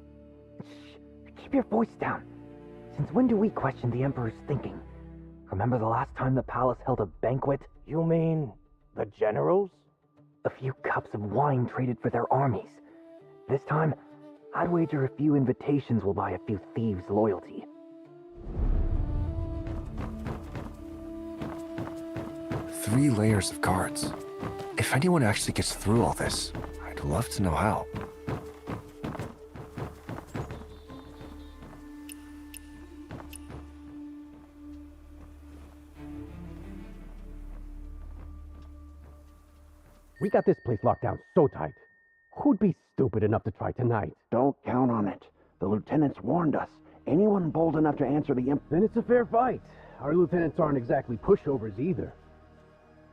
S18: Shh. Keep your voice down. Since when do we question the Emperor's thinking? Remember the last time the palace held a banquet?
S17: You mean the generals?
S18: A few cups of wine traded for their armies. This time, I'd wager a few invitations will buy a few thieves' loyalty.
S12: 3 layers of guards. If anyone actually gets through all this, I'd love to know how.
S17: We got this place locked down so tight. Who'd be stupid enough to try tonight?
S19: Don't count on it. The lieutenants warned us. Anyone bold enough to answer the imp...
S17: Then it's a fair fight. Our lieutenants aren't exactly pushovers either.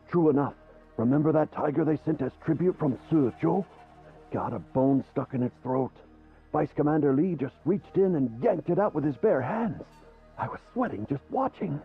S19: True enough. Remember that tiger they sent as tribute from Suzhou? Got a bone stuck in its throat. Vice Commander Li just reached in and yanked it out with his bare hands. I was sweating just watching.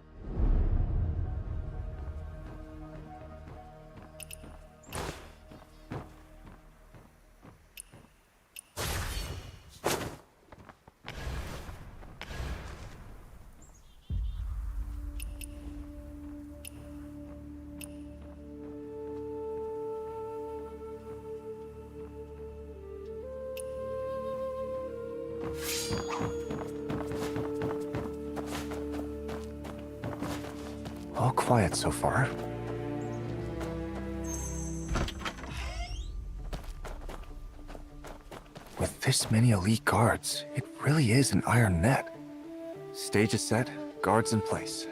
S12: All quiet so far. With this many elite guards, it really is an iron net. Stage is set, guards in place.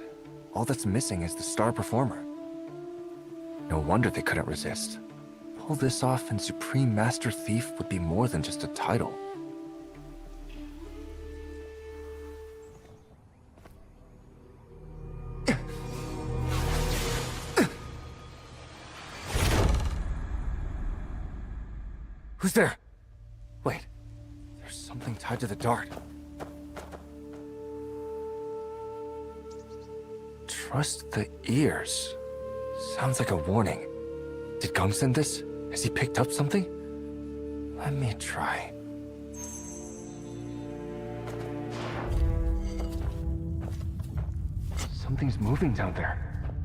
S12: All that's missing is the star performer. No wonder they couldn't resist. Pull this off and Supreme Master Thief would be more than just a title. Who's there? Wait, there's something tied to the dart. Trust the ears. Sounds like a warning. Did Gung send this? Has he picked up something? Let me try. Something's moving down there.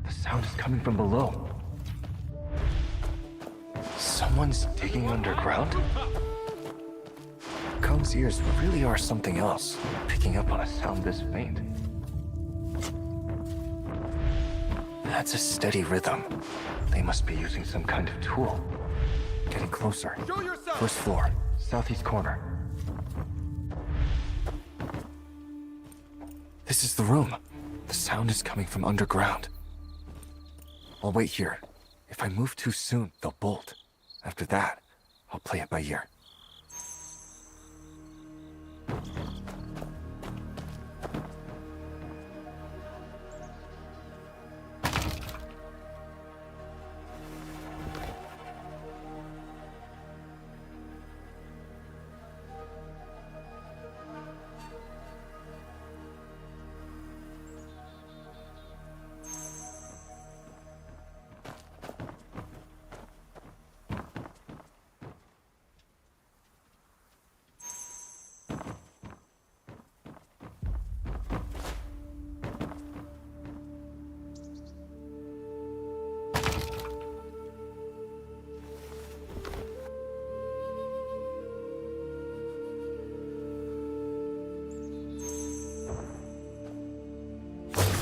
S12: The sound is coming from below. Someone's digging underground? Gung's ears really are something else, picking up on a sound this faint. That's a steady rhythm. They must be using some kind of tool. Getting closer. First floor, southeast corner. This is the room. The sound is coming from underground. I'll wait here. If I move too soon, they'll bolt. After that, I'll play it by ear.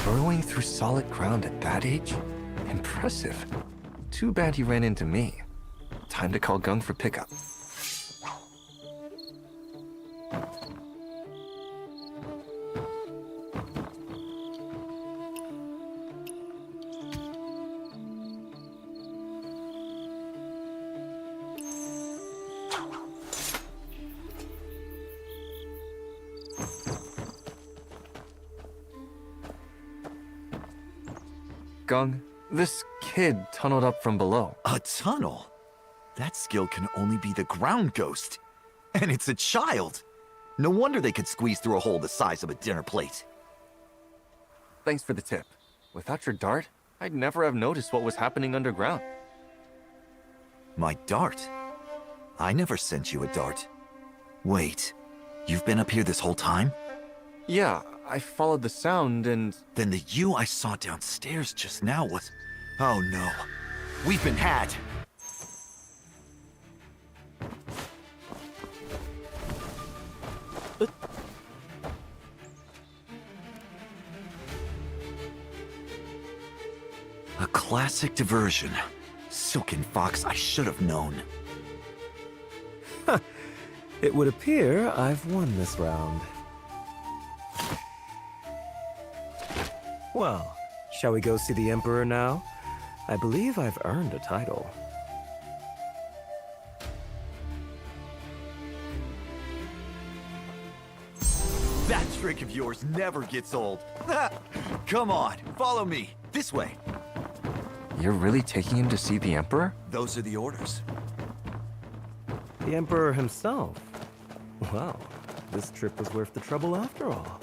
S12: Burrowing through solid ground at that age? Impressive. Too bad he ran into me. Time to call Gung for pickup. Gung, this kid tunneled up from below.
S8: A tunnel? That skill can only be the ground ghost. And it's a child. No wonder they could squeeze through a hole the size of a dinner plate.
S12: Thanks for the tip. Without your dart, I'd never have noticed what was happening underground.
S8: My dart? I never sent you a dart. Wait, you've been up here this whole time?
S12: Yeah, I followed the sound and...
S8: Then the you I saw downstairs just now was... Oh no. We've been had. A classic diversion. Silken Fox, I should have known.
S20: It would appear I've won this round. Well, shall we go see the Emperor now? I believe I've earned a title.
S8: That trick of yours never gets old. Come on, follow me. This way.
S12: You're really taking him to see the Emperor?
S8: Those are the orders.
S20: The Emperor himself? Wow, this trip was worth the trouble after all.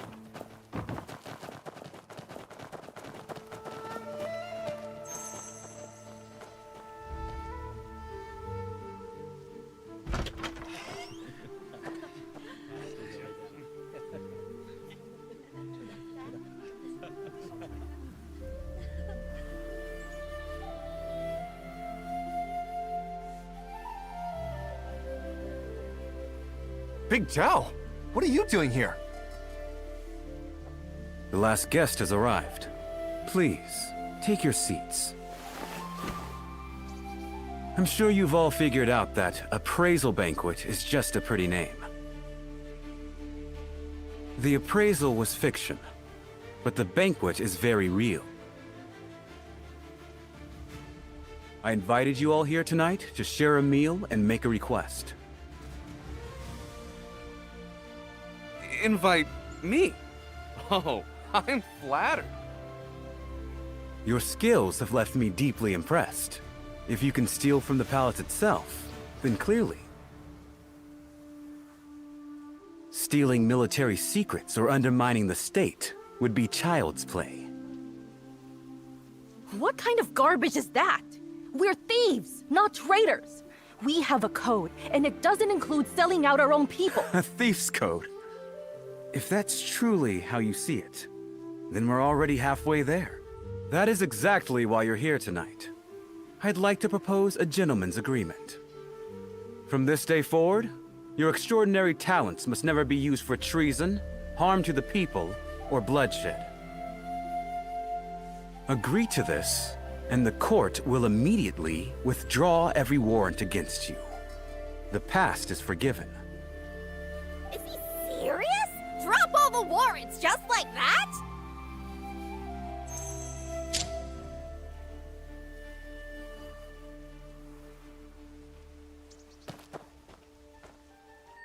S12: Big Zhao! What are you doing here?
S13: The last guest has arrived. Please, take your seats. I'm sure you've all figured out that appraisal banquet is just a pretty name. The appraisal was fiction, but the banquet is very real. I invited you all here tonight to share a meal and make a request.
S12: Invite me? Oh, I'm flattered.
S13: Your skills have left me deeply impressed. If you can steal from the palace itself, then clearly. Stealing military secrets or undermining the state would be child's play.
S5: What kind of garbage is that? We're thieves, not traitors. We have a code, and it doesn't include selling out our own people.
S13: A thief's code? If that's truly how you see it, then we're already halfway there. That is exactly why you're here tonight. I'd like to propose a gentleman's agreement. From this day forward, your extraordinary talents must never be used for treason, harm to the people, or bloodshed. Agree to this, and the court will immediately withdraw every warrant against you. The past is forgiven.
S10: Is he serious? Drop all the warrants just like that?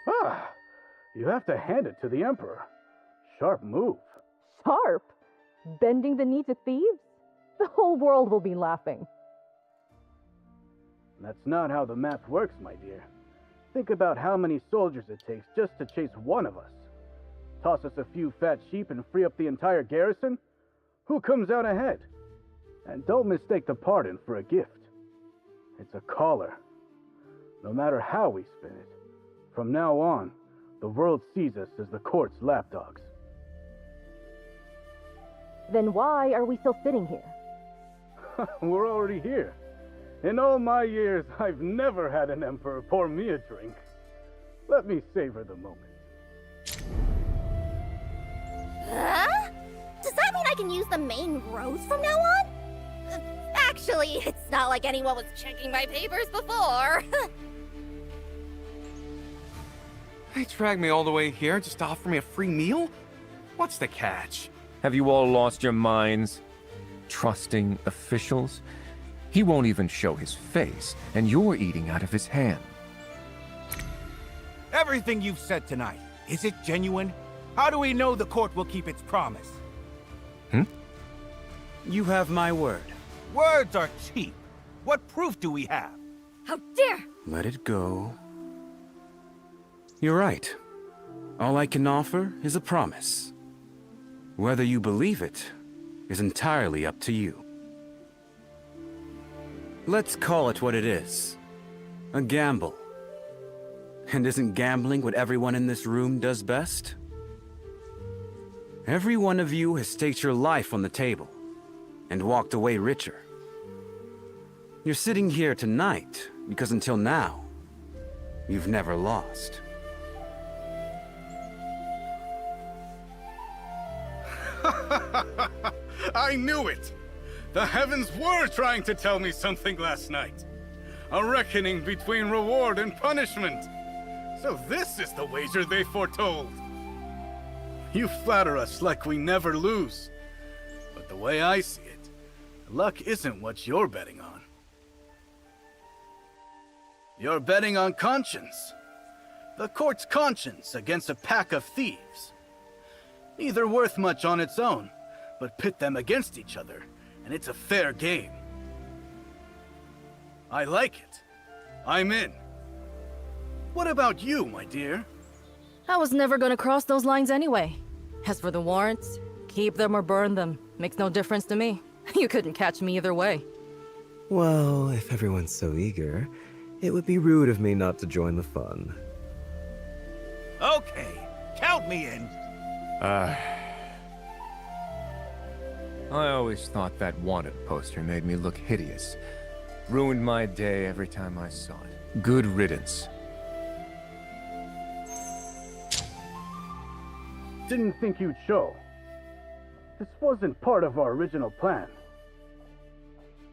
S3: Ah, you have to hand it to the Emperor. Sharp move.
S21: Sharp? Bending the knee to thieves? The whole world will be laughing.
S3: That's not how the math works, my dear. Think about how many soldiers it takes just to chase one of us. Toss us a few fat sheep and free up the entire garrison? Who comes out ahead? And don't mistake the pardon for a gift. It's a collar. No matter how we spin it, from now on, the world sees us as the court's lapdogs.
S21: Then why are we still sitting here?
S3: We're already here. In all my years, I've never had an emperor pour me a drink. Let me savor the moment.
S10: Huh? Does that mean I can use the main roads from now on? Actually, it's not like anyone was checking my papers before.
S22: They dragged me all the way here just to offer me a free meal? What's the catch?
S14: Have you all lost your minds? Trusting officials? He won't even show his face, and you're eating out of his hand.
S23: Everything you've said tonight, is it genuine? How do we know the court will keep its promise?
S13: You have my word.
S23: Words are cheap. What proof do we have?
S5: How dare!
S13: Let it go. You're right. All I can offer is a promise. Whether you believe it is entirely up to you. Let's call it what it is. A gamble. And isn't gambling what everyone in this room does best? Every one of you has staked your life on the table and walked away richer. You're sitting here tonight because until now, you've never lost.
S7: I knew it! The heavens were trying to tell me something last night. A reckoning between reward and punishment. So this is the wager they foretold. You flatter us like we never lose. But the way I see it, luck isn't what you're betting on. You're betting on conscience. The court's conscience against a pack of thieves. Neither worth much on its own, but pit them against each other, and it's a fair game. I like it. I'm in. What about you, my dear?
S21: I was never gonna cross those lines anyway. As for the warrants, keep them or burn them. Makes no difference to me. You couldn't catch me either way.
S20: Well, if everyone's so eager, it would be rude of me not to join the fun.
S23: Okay, count me in.
S14: I always thought that wanted poster made me look hideous. Ruined my day every time I saw it. Good riddance.
S3: Didn't think you'd show. This wasn't part of our original plan.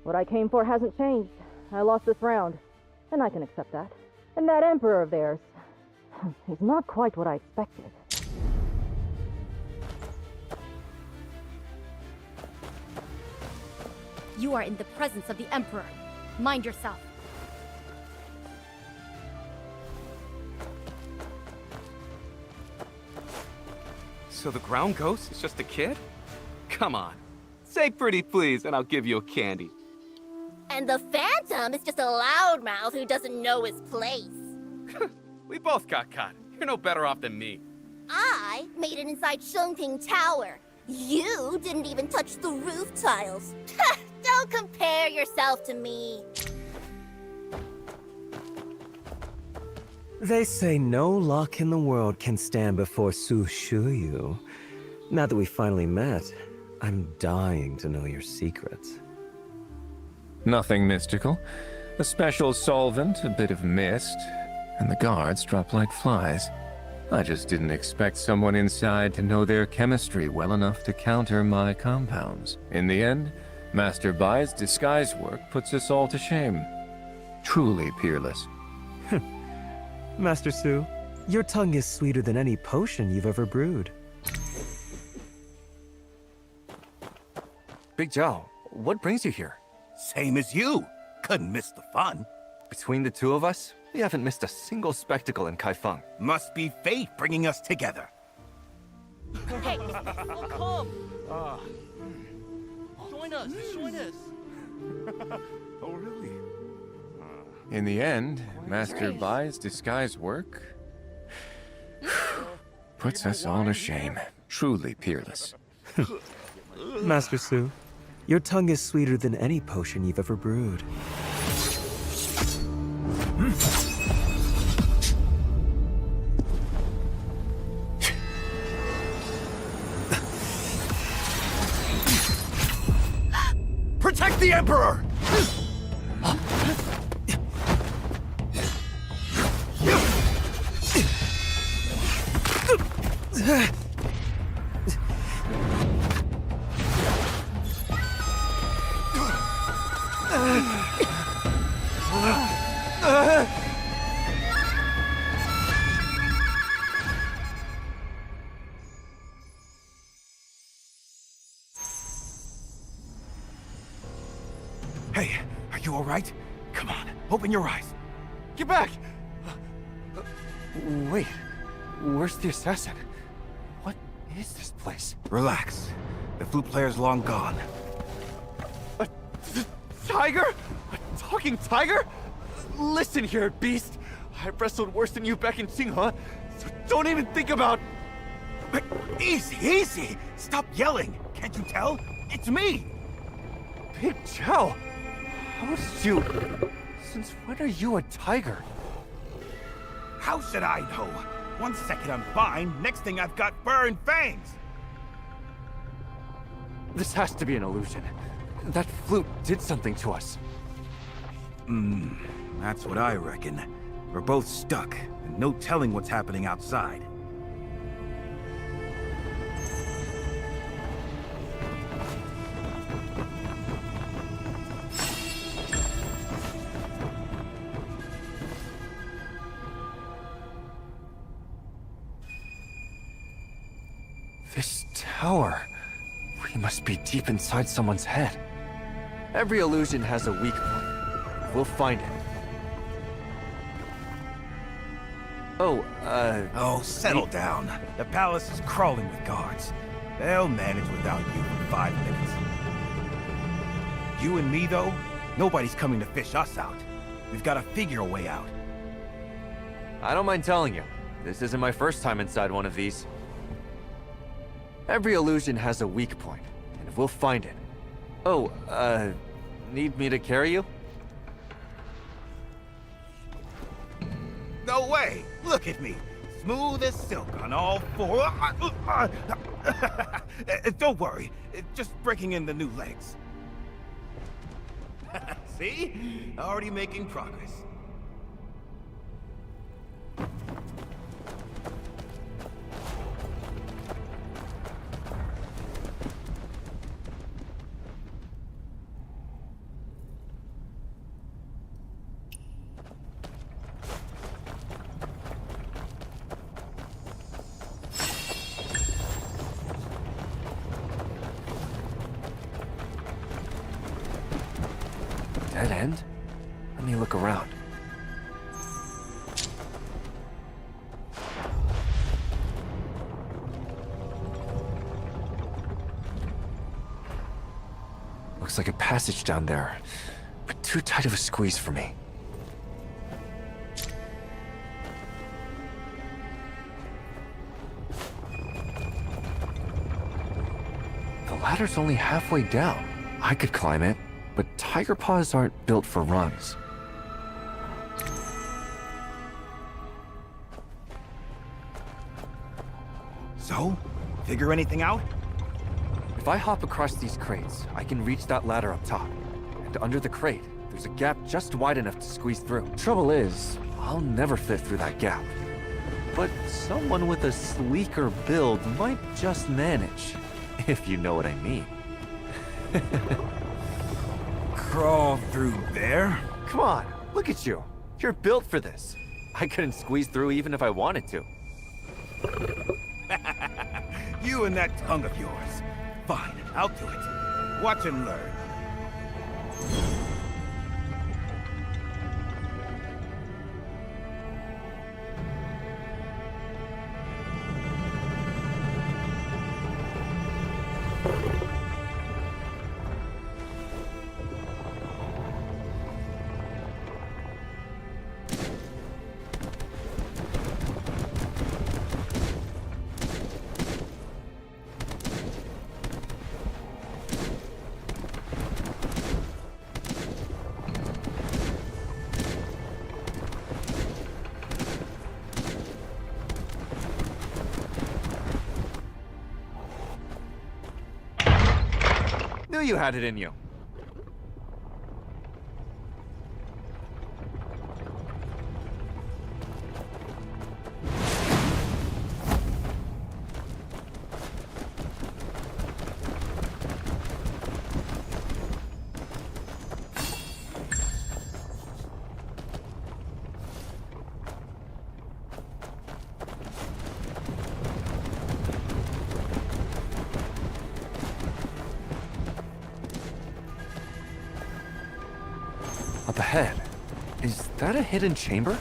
S21: What I came for hasn't changed. I lost this round, and I can accept that. And that emperor of theirs, he's not quite what I expected.
S5: You are in the presence of the Emperor. Mind yourself.
S22: So the ground ghost is just a kid? Come on. Say pretty please, and I'll give you a candy.
S10: And the Phantom is just a loudmouth who doesn't know his place.
S22: We both got caught. You're no better off than me.
S10: I made it inside Shengting Tower. You didn't even touch the roof tiles. Don't compare yourself to me.
S20: They say no luck in the world can stand before Su Shuyu. Now that we finally met, I'm dying to know your secrets.
S14: Nothing mystical. A special solvent, a bit of mist, and the guards drop like flies. I just didn't expect someone inside to know their chemistry well enough to counter my compounds. In the end, Master Bai's disguise work puts us all to shame. Truly peerless.
S20: Master Su, your tongue is sweeter than any potion you've ever brewed.
S12: Big Zhao, what brings you here?
S23: Same as you. Couldn't miss the fun.
S12: Between the two of us, we haven't missed a single spectacle in Kaifeng.
S23: Must be fate bringing us together.
S9: Hey, we'll come. Join us, join us.
S23: Oh, really?
S14: In the end, Master Bai's disguise work puts us all to shame. Truly peerless.
S20: Master Su, your tongue is sweeter than any potion you've ever brewed.
S23: Protect the Emperor! Hey, are you all right? Come on, open your eyes.
S3: Get back!
S12: Wait, where's the assassin? What is this place?
S23: Relax. The flute player's long gone.
S3: A tiger? A talking tiger? Listen here, beast. I've wrestled worse than you back in Xinghua, so don't even think about...
S23: Easy, easy! Stop yelling! Can't you tell? It's me!
S12: Big Zhao! How did you... Since when are you a tiger?
S23: How should I know? One second I'm fine, next thing I've got fur and fangs!
S12: This has to be an illusion. That flute did something to us.
S23: That's what I reckon. We're both stuck, and no telling what's happening outside.
S12: This tower... We must be deep inside someone's head. Every illusion has a weak point. We'll find it.
S23: Oh, settle down. The palace is crawling with guards. They'll manage without you for 5 minutes. You and me, though, nobody's coming to fish us out. We've got to figure a way out.
S12: I don't mind telling you, this isn't my first time inside one of these. Every illusion has a weak point, and we'll find it. Need me to carry you?
S23: No way! Look at me! Smooth as silk on all four. Don't worry, just breaking in the new legs. See? Already making progress.
S12: Dead end? Let me look around. Looks like a passage down there, but too tight of a squeeze for me. The ladder's only halfway down. I could climb it. but tiger paws aren't built for runs.
S23: So? Figure anything out?
S12: If I hop across these crates, I can reach that ladder up top. And under the crate, there's a gap just wide enough to squeeze through. Trouble is, I'll never fit through that gap. But someone with a sleeker build might just manage, if you know what I mean.
S23: Crawl through there?
S12: Come on, look at you. You're built for this. I couldn't squeeze through even if I wanted to.
S23: You and that tongue of yours. Fine, I'll do it. Watch and learn.
S12: Knew you had it in you. Up ahead. Is that a hidden chamber?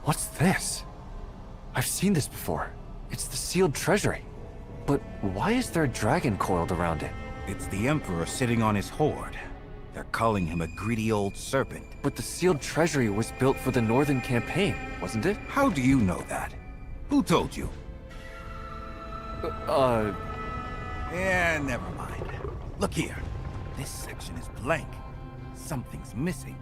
S12: What's this? I've seen this before. It's the sealed treasury. But why is there a dragon coiled around it?
S23: It's the Emperor sitting on his hoard. They're calling him a greedy old serpent.
S12: But the sealed treasury was built for the Northern Campaign, wasn't it?
S23: How do you know that? Who told you? Yeah, never mind. Look here. This section is blank. Something's missing.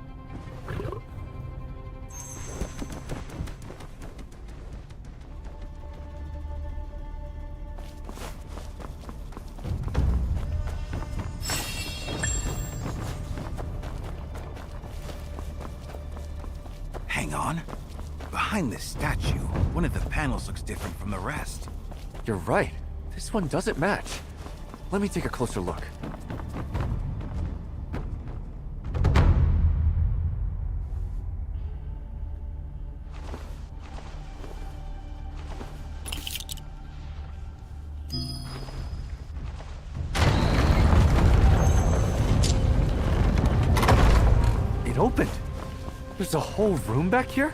S23: Hang on. Behind this statue, one of the panels looks different from the rest.
S12: You're right. This one doesn't match. Let me take a closer look. It opened. There's a whole room back here?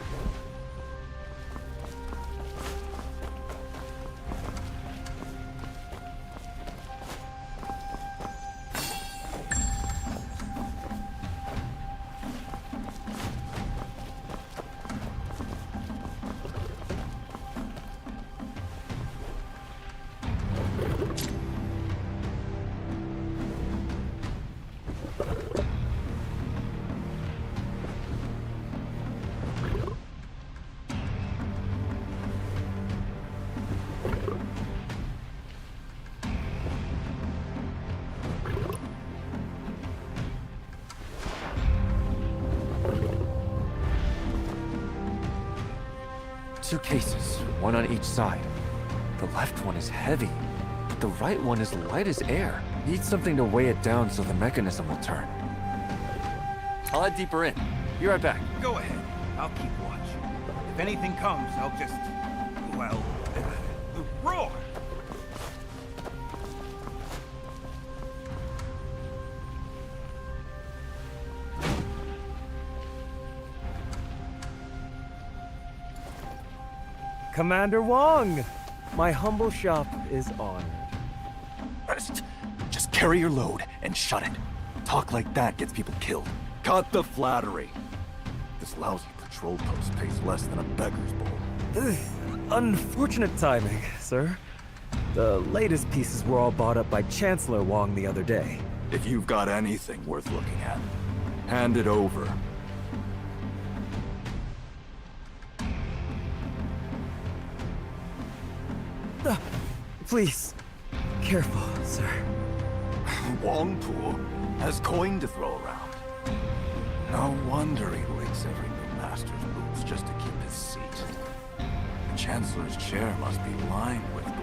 S12: Two cases, one on each side. The left one is heavy, but the right one is light as air. Need something to weigh it down so the mechanism will turn. I'll head deeper in. Be right back.
S23: Go ahead. I'll keep watch. If anything comes, I'll just... well... roar!
S20: Commander Wong! My humble shop is honored.
S8: Just carry your load and shut it. Talk like that gets people killed. Cut the flattery. This lousy patrol post pays less than a beggar's bowl.
S20: Unfortunate timing, sir. The latest pieces were all bought up by Chancellor Wang the other day.
S1: If you've got anything worth looking at, hand it over.
S20: Please, careful, sir.
S1: Wang Tu has coin to throw around. No wonder he licks every new master's boots just to keep his seat. The Chancellor's chair must be lined with gold.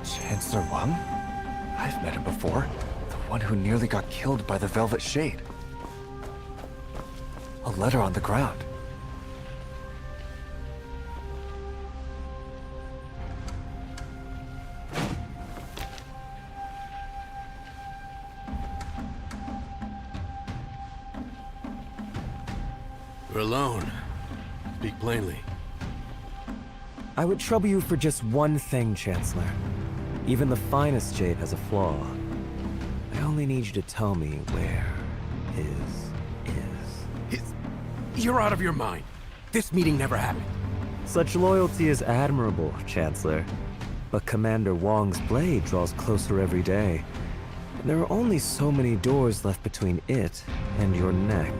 S12: Chancellor Wang? I've met him before. The one who nearly got killed by the Velvet Shade. A letter on the ground.
S4: We're alone. Speak plainly.
S20: I would trouble you for just one thing, Chancellor. Even the finest jade has a flaw. I only need you to tell me where his is.
S4: You're out of your mind. This meeting never happened.
S20: Such loyalty is admirable, Chancellor. But Commander Wang's blade draws closer every day. And there are only so many doors left between it and your neck.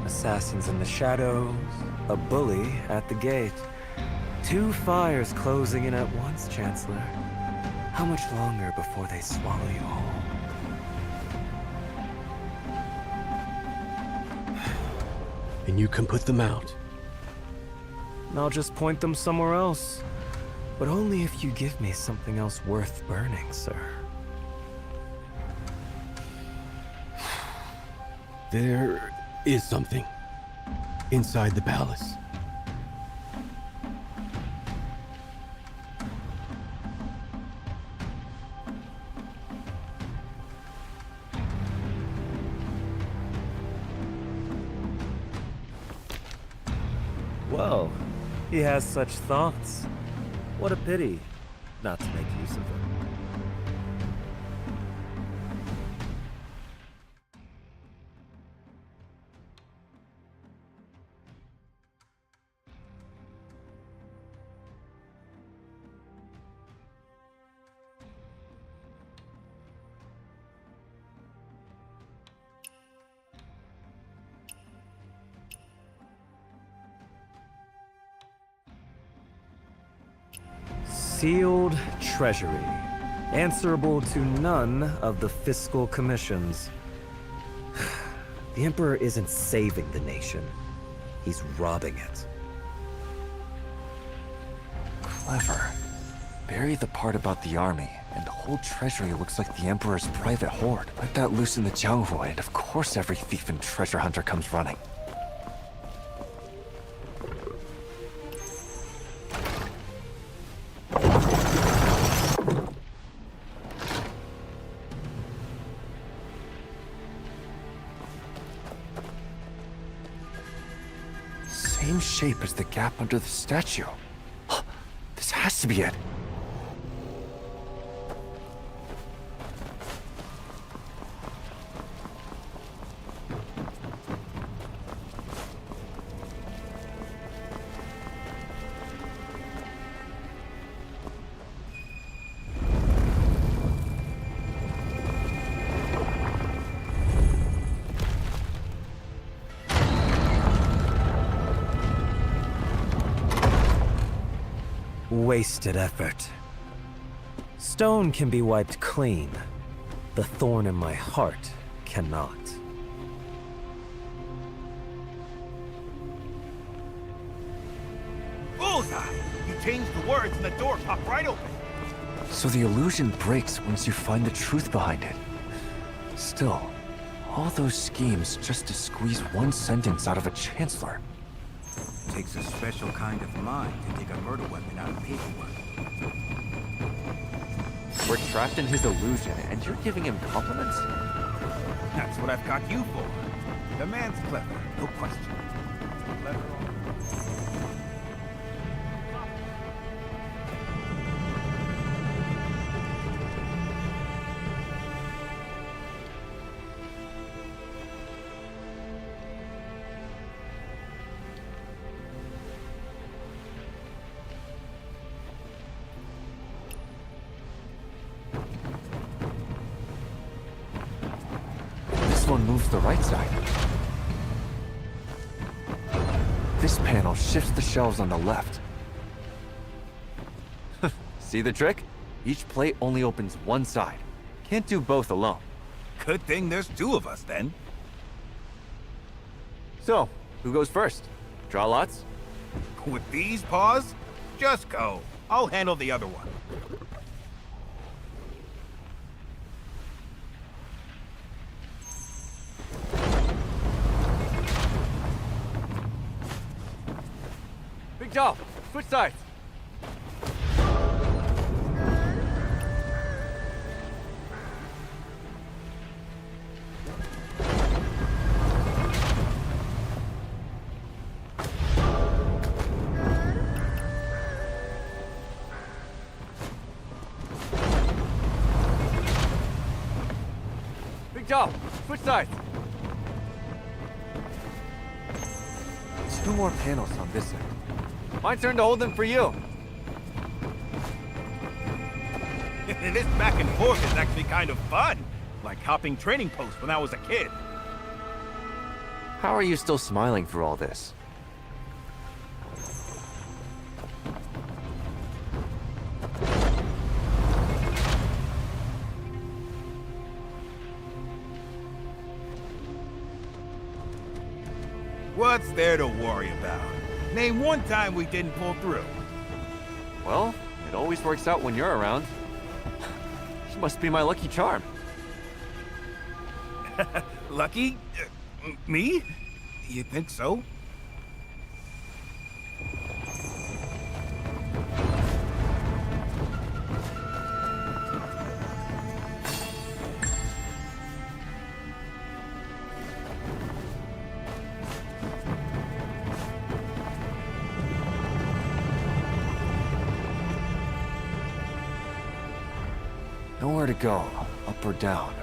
S20: Assassins in the shadows, a bully at the gate. 2 fires closing in at once, Chancellor. How much longer before they swallow you whole?
S4: And you can put them out.
S20: I'll just point them somewhere else. But only if you give me something else worth burning, sir.
S4: There is something inside the palace.
S20: Well, he has such thoughts. What a pity not to make use of them. Sealed treasury, answerable to none of the fiscal commissions. The Emperor isn't saving the nation, he's robbing it.
S12: Clever. Bury the part about the army, and the whole treasury looks like the Emperor's private hoard. Let that loose in the Jianghu, and of course every thief and treasure hunter comes running. Same shape as the gap under the statue. This has to be it.
S20: Wasted effort. Stone can be wiped clean. The thorn in my heart cannot.
S23: Bullseye! You changed the words and the door popped right open.
S12: So the illusion breaks once you find the truth behind it. Still, all those schemes just to squeeze one sentence out of a chancellor.
S23: Takes a special kind of mind to take a murder weapon out of paperwork.
S12: We're trapped in his illusion, and you're giving him compliments?
S23: That's what I've got you for. The man's clever, no question. Clever.
S12: moves the right side. This panel shifts the shelves on the left. See the trick? Each plate only opens one side. Can't do both alone.
S23: Good thing there's two of us, then.
S12: So, who goes first? Draw lots?
S23: With these paws? Just go. I'll handle the other one.
S12: Big Zhao, switch sides. Big Zhao, switch sides. Two more panels on this side. My turn to hold them for you.
S23: This back and forth is actually kind of fun. Like hopping training posts when I was a kid.
S12: How are you still smiling through all this?
S23: What's there to worry about? Name one time we didn't pull through.
S12: Well, it always works out when you're around. This must be my lucky charm.
S23: Lucky? Me? You think so?
S12: Nowhere to go, up or down.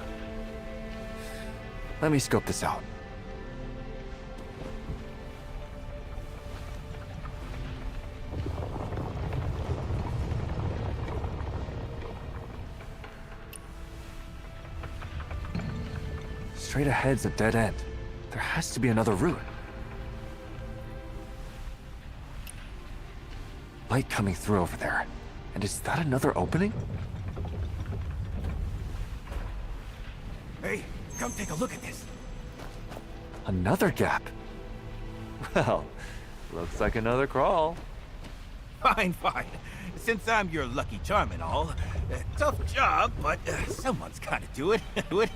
S12: Let me scope this out. Straight ahead's a dead end. There has to be another route. Light coming through over there. And is that another opening?
S23: Hey, come take a look at this.
S12: Another gap. Well, looks like another crawl.
S23: Fine, fine. Since I'm your lucky charm and all, tough job, but someone's gotta do it. Do it.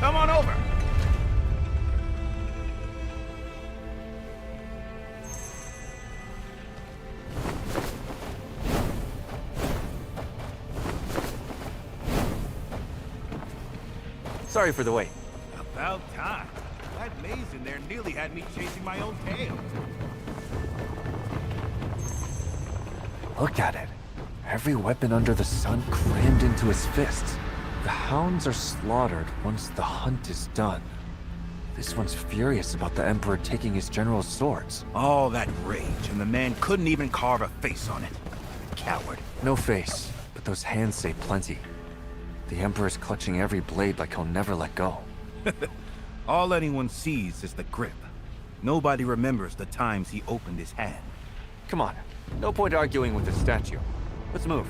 S23: Come on over.
S12: Sorry for the wait.
S23: About time. That maze in there nearly had me chasing my own tail.
S12: Look at it. Every weapon under the sun crammed into his fists. The hounds are slaughtered once the hunt is done. This one's furious about the Emperor taking his general's swords.
S23: All that rage, and the man couldn't even carve a face on it. Coward.
S12: No face, but those hands say plenty. The Emperor's clutching every blade like he'll never let go.
S23: All anyone sees is the grip. Nobody remembers the times he opened his hand.
S12: Come on, no point arguing with the statue. Let's move.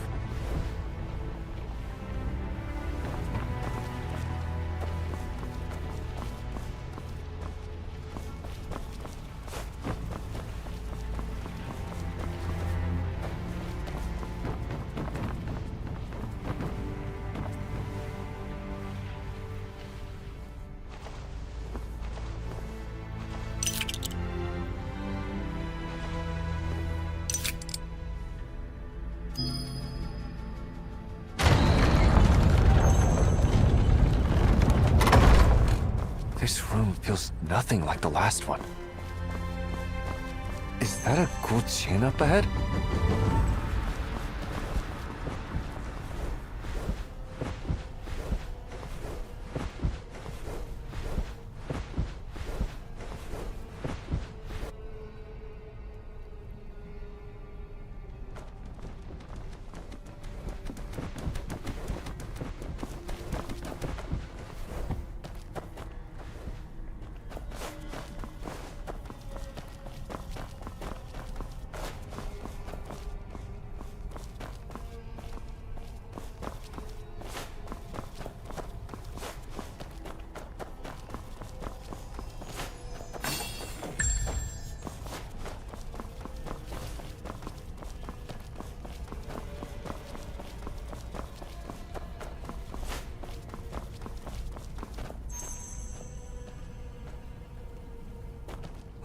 S12: This room feels nothing like the last one. Is that a gold chain up ahead?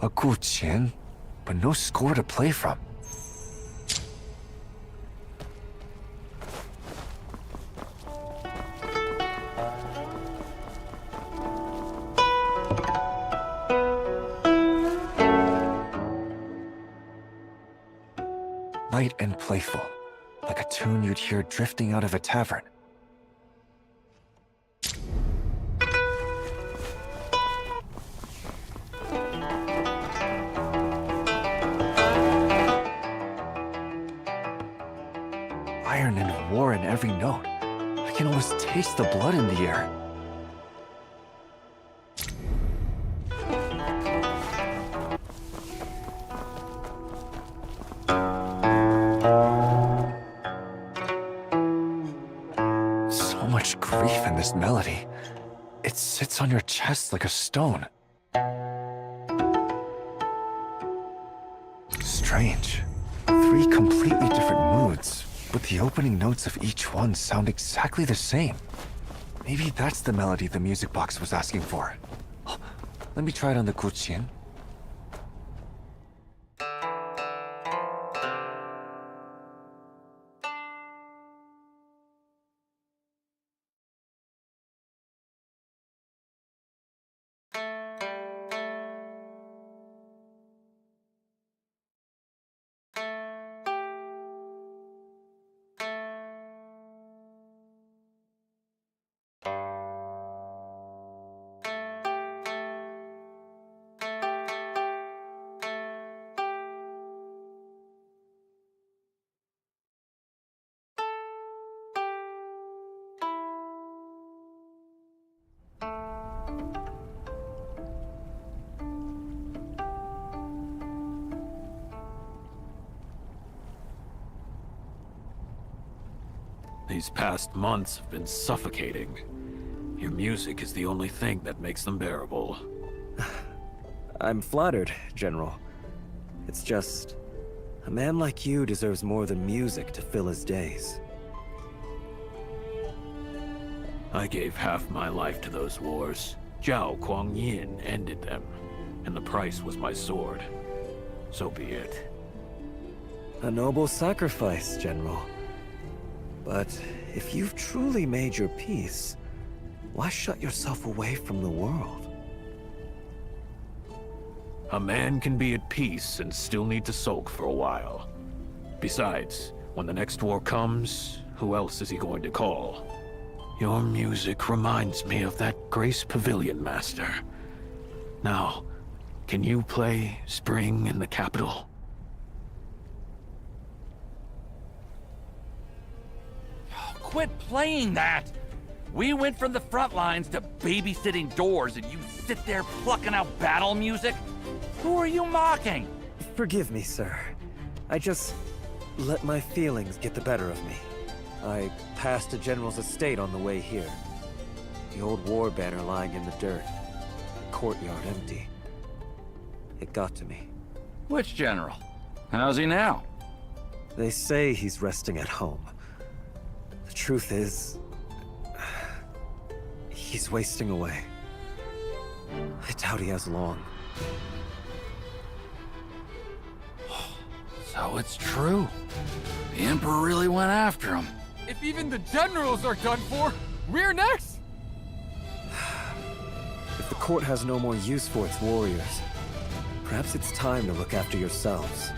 S12: A Gu Qian, but no score to play from. Light and playful, like a tune you'd hear drifting out of a tavern. Iron and war in every note. I can almost taste the blood in the air. So much grief in this melody. It sits on your chest like a stone. Strange. 3 completely different moods. But the opening notes of each one sound exactly the same. Maybe that's the melody the music box was asking for. Let me try it on the Gu Qian.
S2: These past months have been suffocating. Your music is the only thing that makes them bearable.
S20: I'm flattered, General. It's just... a man like you deserves more than music to fill his days.
S2: I gave half my life to those wars. Zhao Kuang-yin ended them, and the price was my sword. So be it.
S20: A noble sacrifice, General. But if you've truly made your peace, why shut yourself away from the world?
S2: A man can be at peace and still need to sulk for a while. Besides, when the next war comes, who else is he going to call? Your music reminds me of that Grace Pavilion, Master. Now, can you play Spring in the Capital?
S6: Quit playing that! We went from the front lines to babysitting doors, and you sit there plucking out battle music? Who are you mocking?
S20: Forgive me, sir. I just let my feelings get the better of me. I passed a general's estate on the way here. The old war banner lying in the dirt. The courtyard empty. It got to me.
S6: Which general? How's he now?
S20: They say he's resting at home. The truth is, he's wasting away. I doubt he has long.
S6: So it's true. The Emperor really went after him.
S3: If even the generals are done for, we're next!
S20: If the court has no more use for its warriors, perhaps it's time to look after yourselves.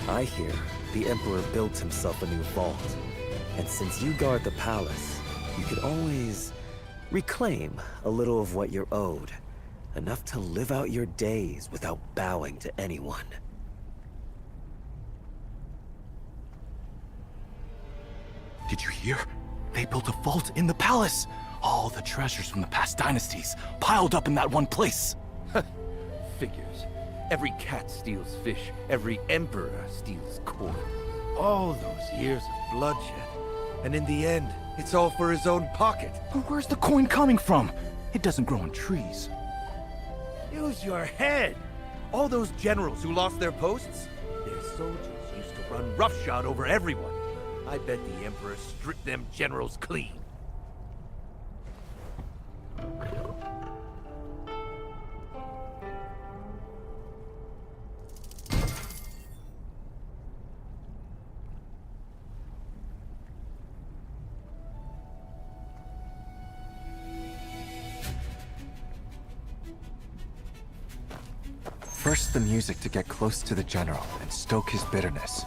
S20: I hear the Emperor built himself a new vault. And since you guard the palace, you could always reclaim a little of what you're owed. Enough to live out your days without bowing to anyone.
S16: Did you hear? They built a vault in the palace. All the treasures from the past dynasties piled up in that one place.
S23: Figures. Every cat steals fish. Every emperor steals coin. All those years of bloodshed. And in the end, it's all for his own pocket.
S16: But where's the coin coming from? It doesn't grow on trees.
S23: Use your head! All those generals who lost their posts, their soldiers used to run roughshod over everyone. I bet the Emperor stripped them generals clean.
S12: First the music to get close to the general and stoke his bitterness.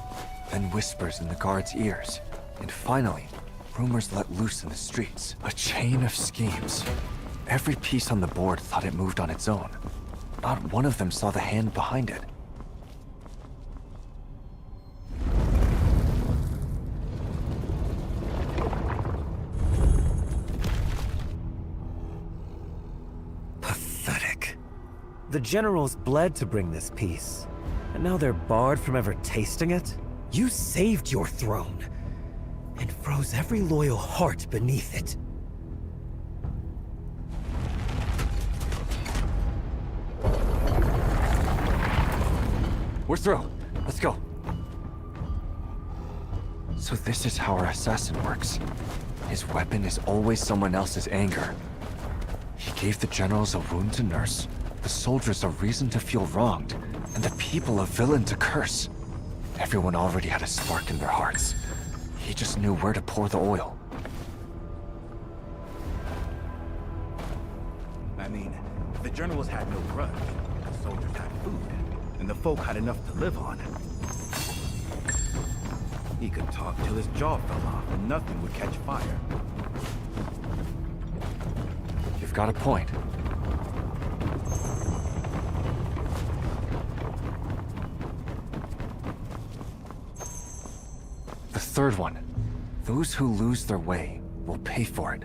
S12: Then whispers in the guards' ears. And finally, rumors let loose in the streets. A chain of schemes. Every piece on the board thought it moved on its own. Not one of them saw the hand behind it.
S20: Pathetic. The generals bled to bring this peace, and now they're barred from ever tasting it? You saved your throne, and froze every loyal heart beneath it.
S12: We're through. Let's go. So this is how our assassin works. His weapon is always someone else's anger. He gave the generals a wound to nurse, the soldiers a reason to feel wronged, and the people a villain to curse. Everyone already had a spark in their hearts. He just knew where to pour the oil.
S23: I mean, if the generals had no grudge, the soldiers had food, and the folk had enough to live on. He could talk till his jaw fell off and nothing would catch fire.
S12: You've got a point. The third one. Those who lose their way will pay for it.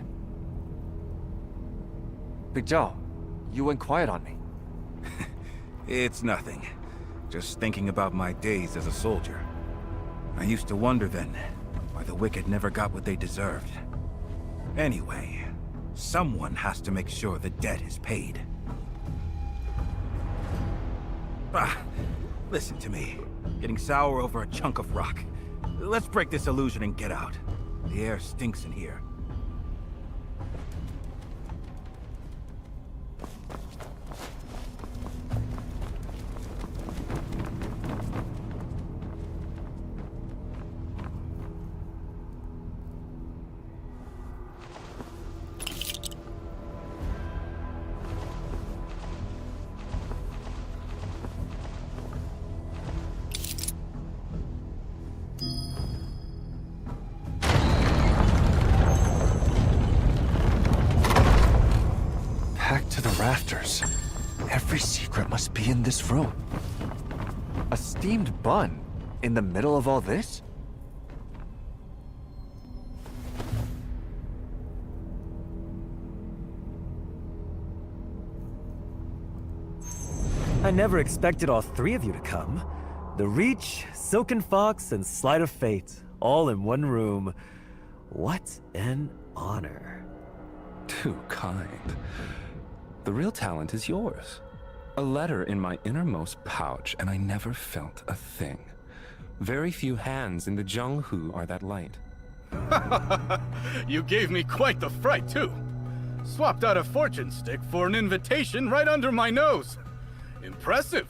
S12: Big Zhao, you went quiet on me.
S23: It's nothing. Just thinking about my days as a soldier. I used to wonder then why the wicked never got what they deserved. Anyway, someone has to make sure the debt is paid. Listen to me. Getting sour over a chunk of rock. Let's break this illusion and get out. The air stinks in here.
S12: rafters. Every secret must be in this room. A steamed bun in the middle of all this?
S20: I never expected all three of you to come. The Reach, Silken Fox, and Sleight of Fate, all in one room. What an honor.
S11: Too kind. The real talent is yours. A letter in my innermost pouch, and I never felt a thing. Very few hands in the Jianghu are that light.
S7: You gave me quite the fright, too. Swapped out a fortune stick for an invitation right under my nose. Impressive.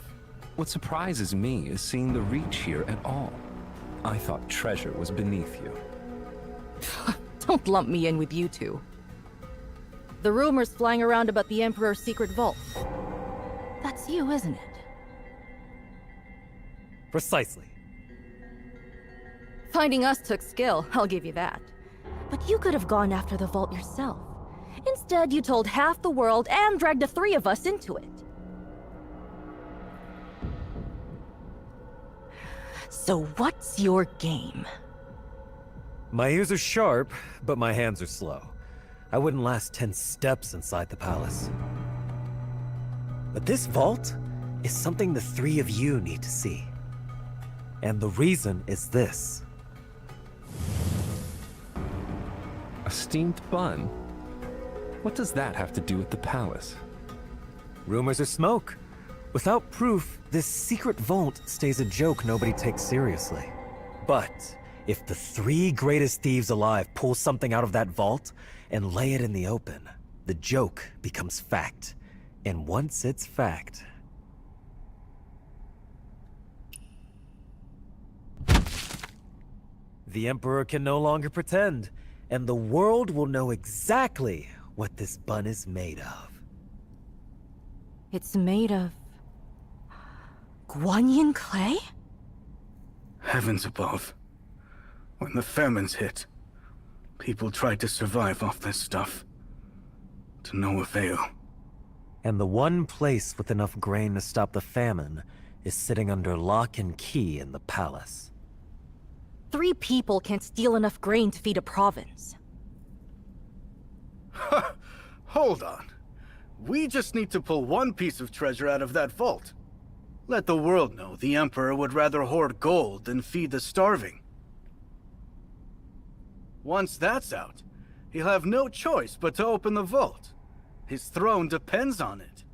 S11: What surprises me is seeing the Reach here at all. I thought treasure was beneath you.
S21: Don't lump me in with you two. The rumors flying around about the Emperor's secret vault. That's you, isn't it?
S20: Precisely.
S21: Finding us took skill, I'll give you that. But you could have gone after the vault yourself. Instead, you told half the world and dragged the three of us into it. So what's your game?
S20: My ears are sharp, but my hands are slow. I wouldn't last 10 steps inside the palace. But this vault is something the three of you need to see. And the reason is this.
S11: A steamed bun? What does that have to do with the palace?
S20: Rumors are smoke. Without proof, this secret vault stays a joke nobody takes seriously. But if the three greatest thieves alive pull something out of that vault and lay it in the open, the joke becomes fact. And once it's fact... the Emperor can no longer pretend, and the world will know exactly what this bun is made of.
S21: It's made of... Guanyin clay?
S7: Heavens above. When the famines hit, people tried to survive off this stuff. To no avail.
S20: And the one place with enough grain to stop the famine is sitting under lock and key in the palace.
S21: 3 people can't steal enough grain to feed a province.
S7: Hold on. We just need to pull one piece of treasure out of that vault. Let the world know the Emperor would rather hoard gold than feed the starving. Once that's out, he'll have no choice but to open the vault. His throne depends on it.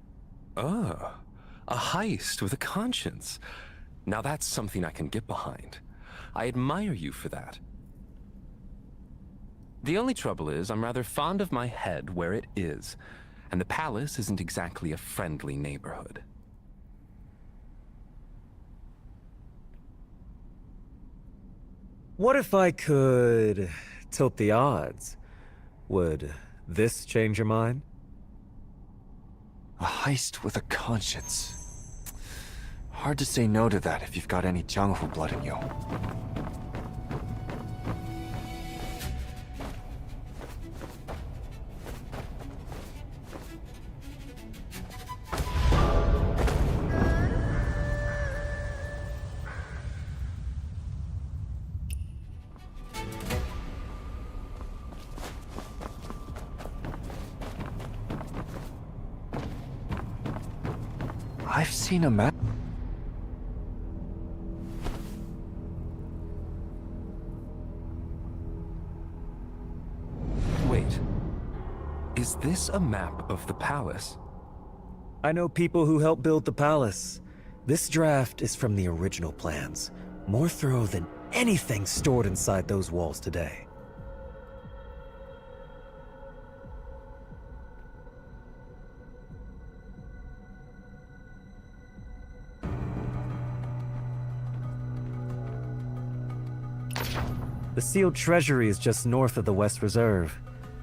S11: Oh, a heist with a conscience. Now that's something I can get behind. I admire you for that. The only trouble is, I'm rather fond of my head where it is, and the palace isn't exactly a friendly neighborhood.
S20: What if I could tilt the odds? Would this change your mind?
S12: A heist with a conscience. Hard to say no to that if you've got any Jianghu blood in you. I've seen a map.
S11: Wait. Is this a map of the palace?
S20: I know people who helped build the palace. This draft is from the original plans. More thorough than anything stored inside those walls today. The sealed treasury is just north of the West Reserve.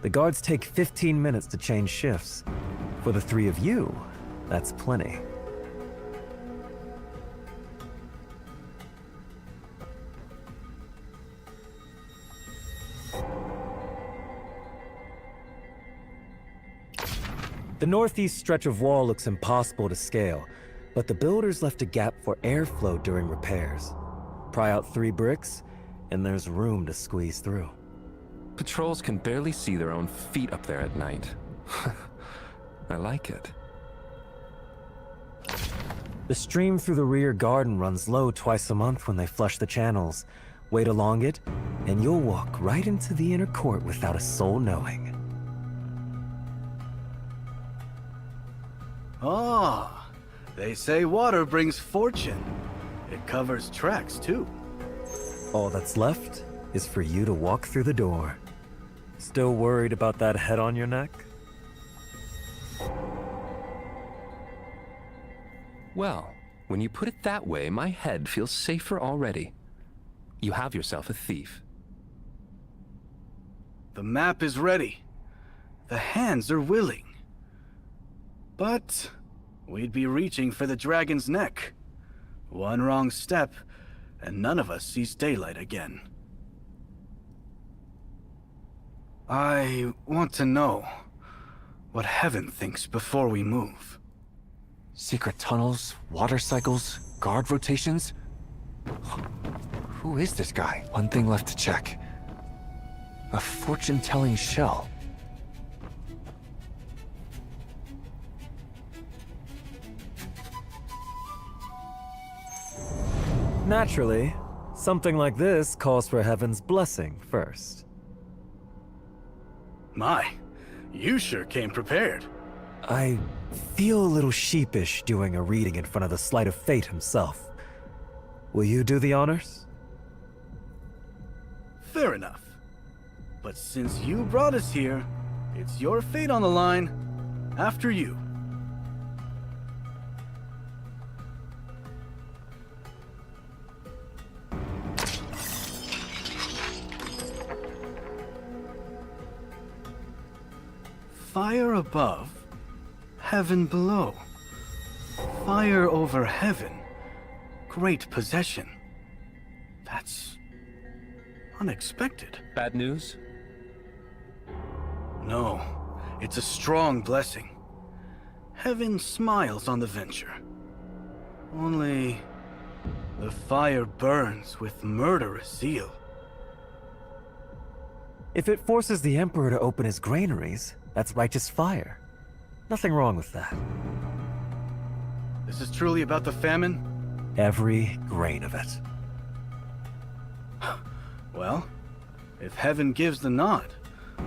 S20: The guards take 15 minutes to change shifts. For the 3 of you, that's plenty. The northeast stretch of wall looks impossible to scale, but the builders left a gap for airflow during repairs. Pry out 3 bricks, and there's room to squeeze through.
S11: Patrols can barely see their own feet up there at night. I like it.
S20: The stream through the rear garden runs low twice a month when they flush the channels. Wait along it, and you'll walk right into the inner court without a soul knowing.
S15: Ah, they say water brings fortune. It covers tracks, too.
S20: All that's left is for you to walk through the door. Still worried about that head on your neck?
S11: Well, when you put it that way, my head feels safer already. You have yourself a thief.
S15: The map is ready. The hands are willing. But we'd be reaching for the dragon's neck. One wrong step, and none of us sees daylight again. I want to know what Heaven thinks before we move.
S12: Secret tunnels, water cycles, guard rotations? Who is this guy? One thing left to check. A fortune-telling shell.
S20: Naturally, something like this calls for Heaven's blessing first.
S15: My, you sure came prepared.
S20: I feel a little sheepish doing a reading in front of the Sleight of Fate himself. Will you do the honors?
S15: Fair enough. But since you brought us here, it's your fate on the line. After you. Fire above, heaven below. Fire over heaven, great possession. That's unexpected.
S11: Bad news?
S15: No, it's a strong blessing. Heaven smiles on the venture. Only the fire burns with murderous zeal.
S20: If it forces the Emperor to open his granaries, that's righteous fire. Nothing wrong with that.
S15: This is truly about the famine?
S20: Every grain of it.
S15: Well, if Heaven gives the nod,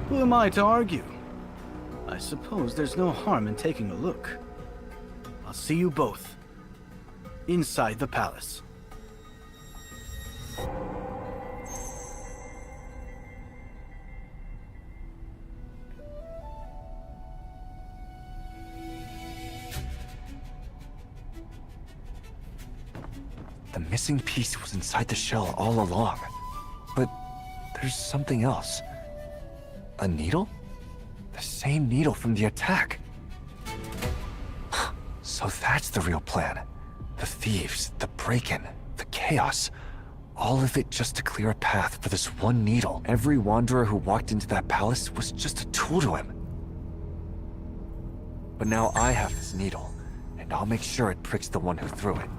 S15: who am I to argue? I suppose there's no harm in taking a look. I'll see you both inside the palace.
S12: The missing piece was inside the shell all along. But there's something else. A needle? The same needle from the attack. So that's the real plan. The thieves, the break-in, the chaos. All of it just to clear a path for this one needle. Every wanderer who walked into that palace was just a tool to him. But now I have this needle, and I'll make sure it pricks the one who threw it.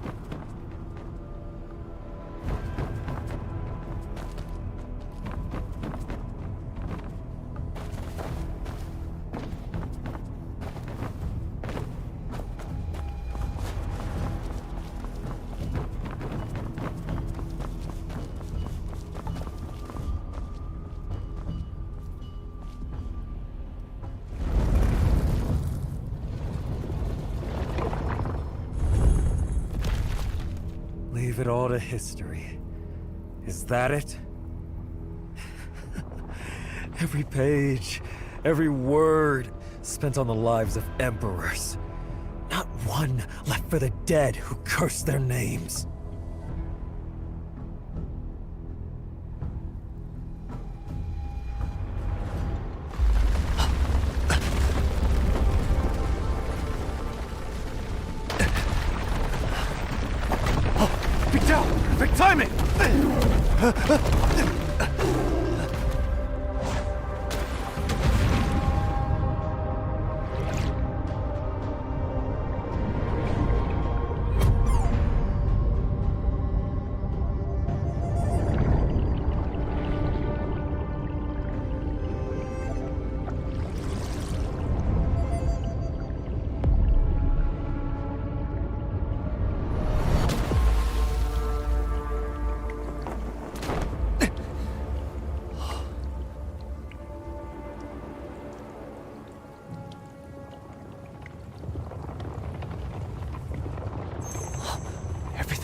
S20: Leave it all to history. Is that it? Every page, every word spent on the lives of emperors. Not one left for the dead who cursed their names.
S15: Big Zhao! Perfect timing!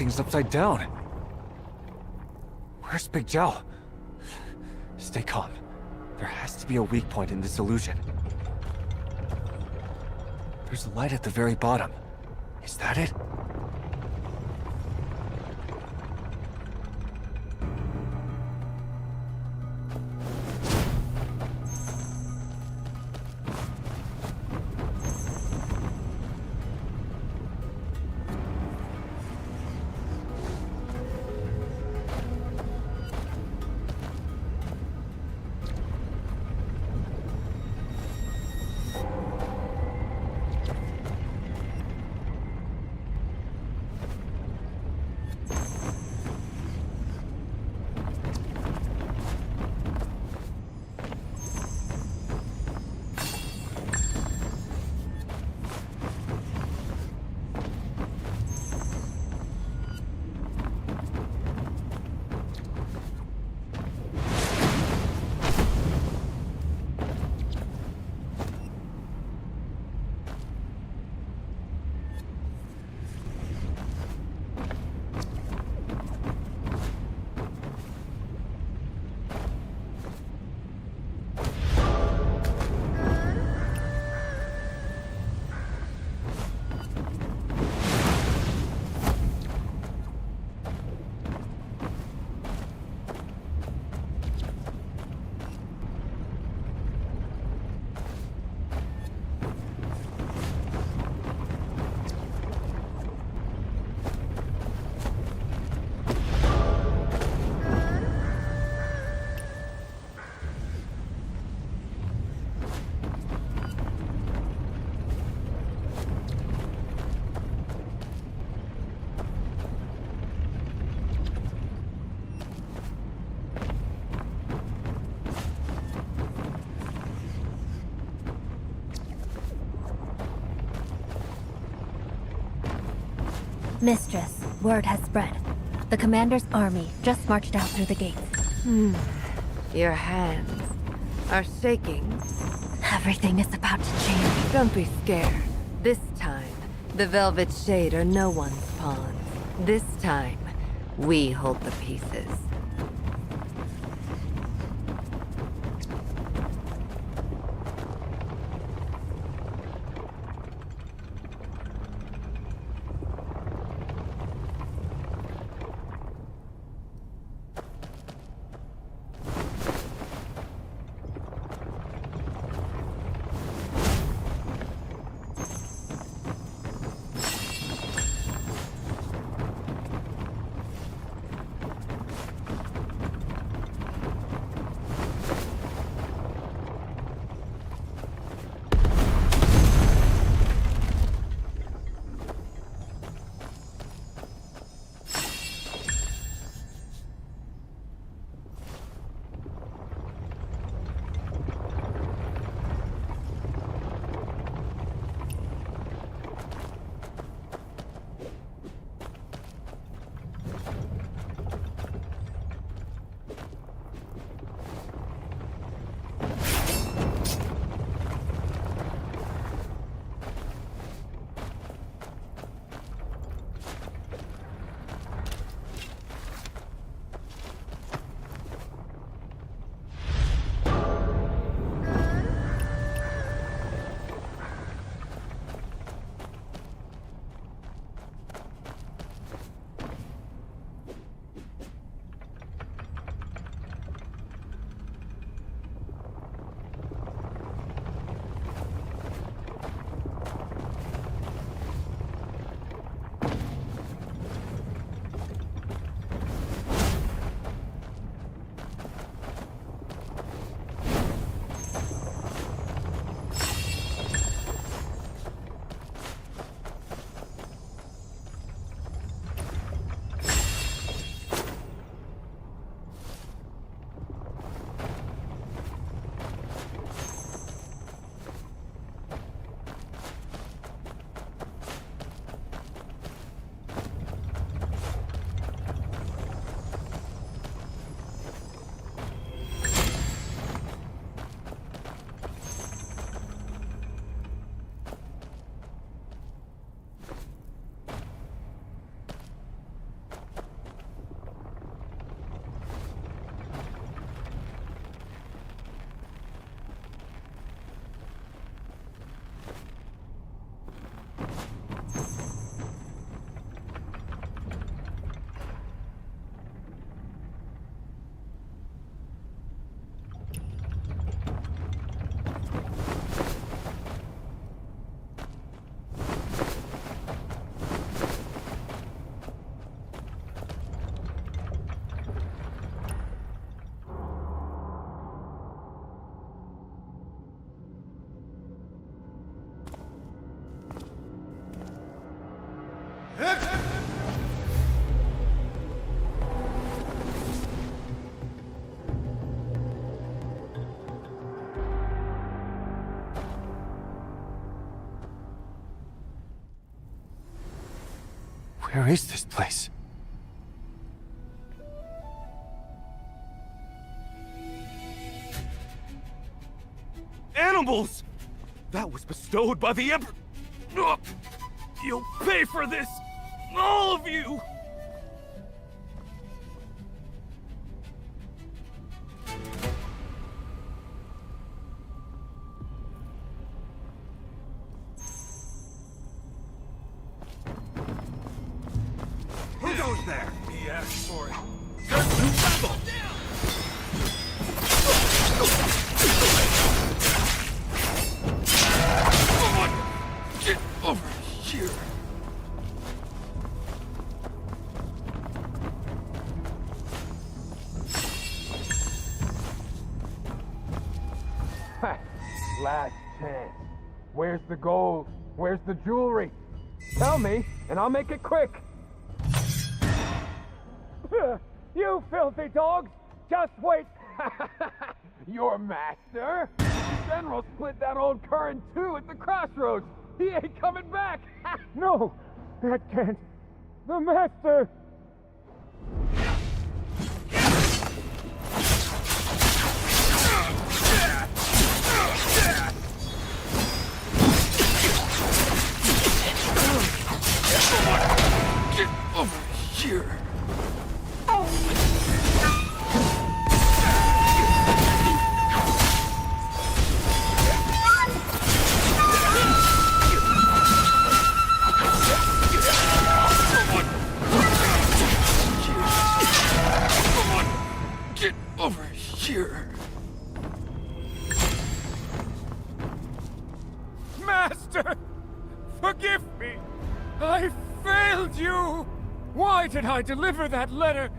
S12: Everything's upside down. Where's Big Zhao? Stay calm. There has to be a weak point in this illusion. There's a light at the very bottom. Is that it?
S17: Mistress, word has spread. The commander's army just marched out through the gates.
S18: Your hands are shaking.
S17: Everything is about to change.
S18: Don't be scared. This time, the Velvet Shade are no one's pawns. This time, we hold the pieces.
S4: Where is this place?
S3: Animals! That was bestowed by the Emperor. You'll pay for this! All of you!
S7: Who goes there?
S3: He asked for it. Get over here.
S4: Last chance. Where's the gold? Where's the jewelry? Tell me, and I'll make it quick. You filthy dogs! Just wait! Your master? The general split that old cur in two at the crossroads. He ain't coming back! No! That can't... The master...
S3: Get over here. Get over here.
S4: Master! Forgive me! I failed you! Why did I deliver that letter?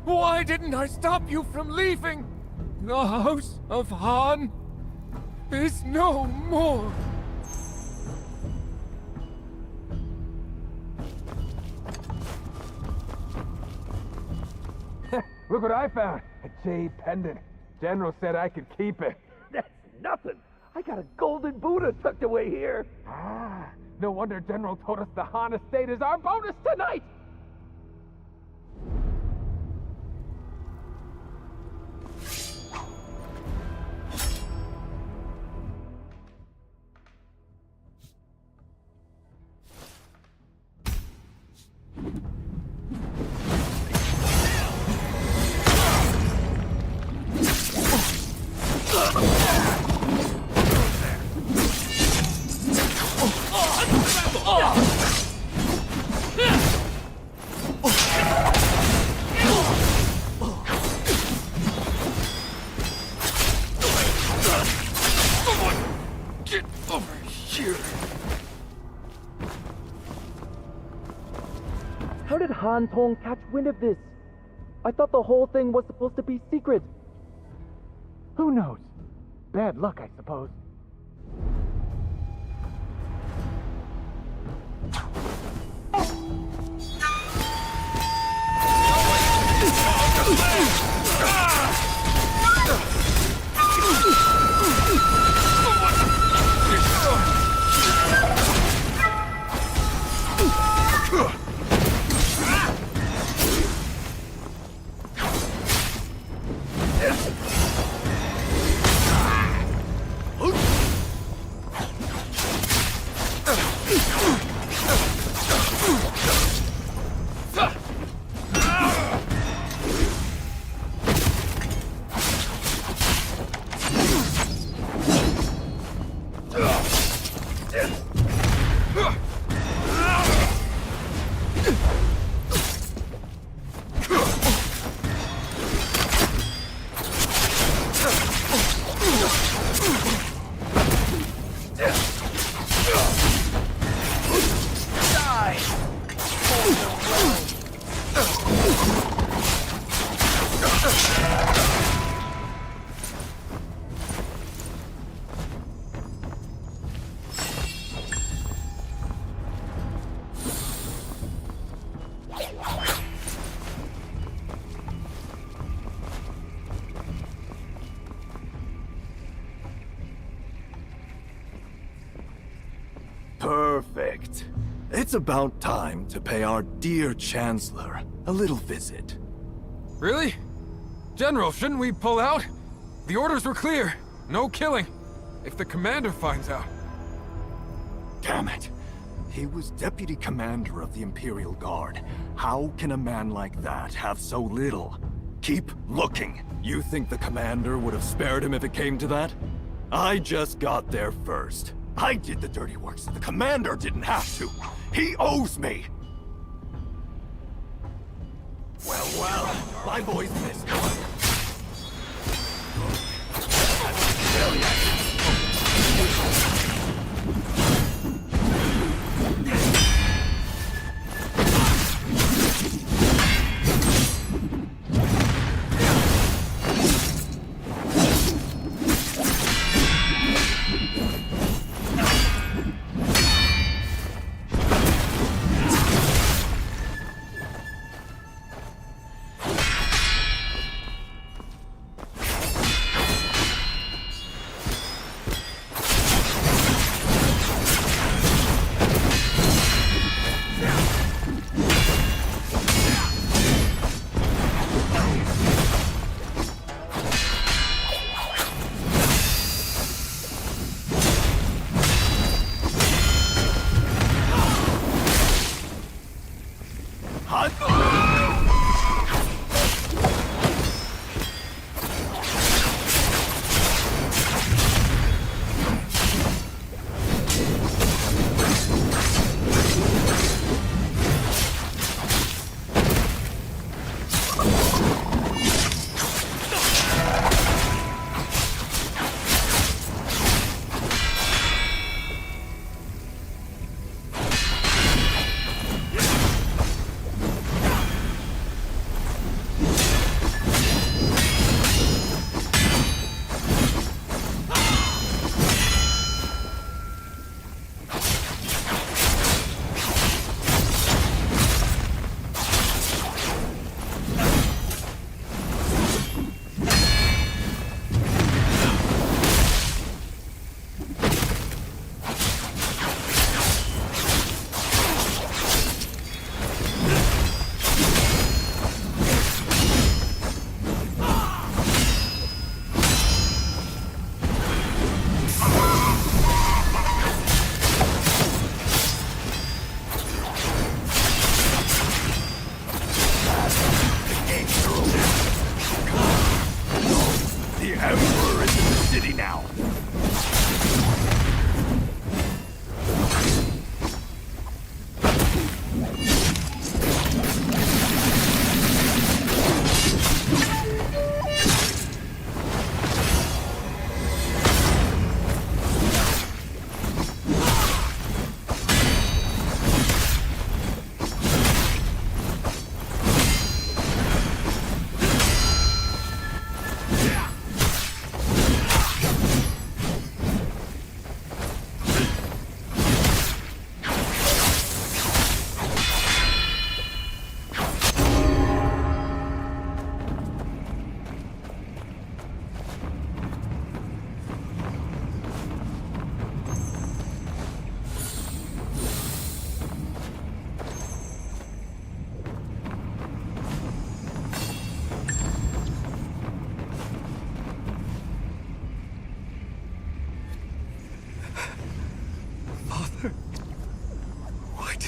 S4: Why didn't I stop you from leaving? The House of Han is no more. Look what I found. A jade pendant. General said I could keep it.
S5: That's nothing. I got a golden Buddha tucked away here.
S4: Ah, no wonder General told us the Han estate is our bonus tonight!
S3: Get over here.
S5: How did Han Tong catch wind of this? I thought the whole thing was supposed to be secret.
S4: Who knows? Bad luck, I suppose.
S1: Perfect. It's about time to pay our dear Chancellor a little visit.
S4: Really? General, shouldn't we pull out? The orders were clear. No killing. If the commander finds out...
S1: Damn it. He was deputy commander of the Imperial Guard. How can a man like that have so little? Keep looking. You think the commander would have spared him if it came to that? I just got there first. I did the dirty work so the commander didn't have to. He owes me! Well, my boy's missed one.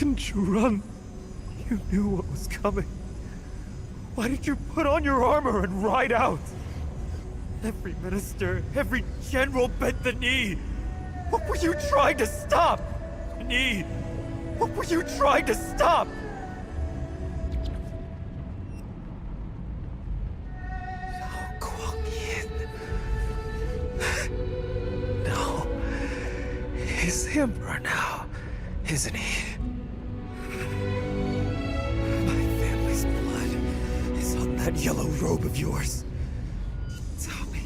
S4: didn't you run? You knew what was coming. Why did you put on your armor and ride out? Every minister, every general bent the knee. What were you trying to stop? Knee, what were you trying to stop?
S13: No. He's the Emperor now, isn't he? My family's blood is on that yellow robe of yours.
S4: Tell me,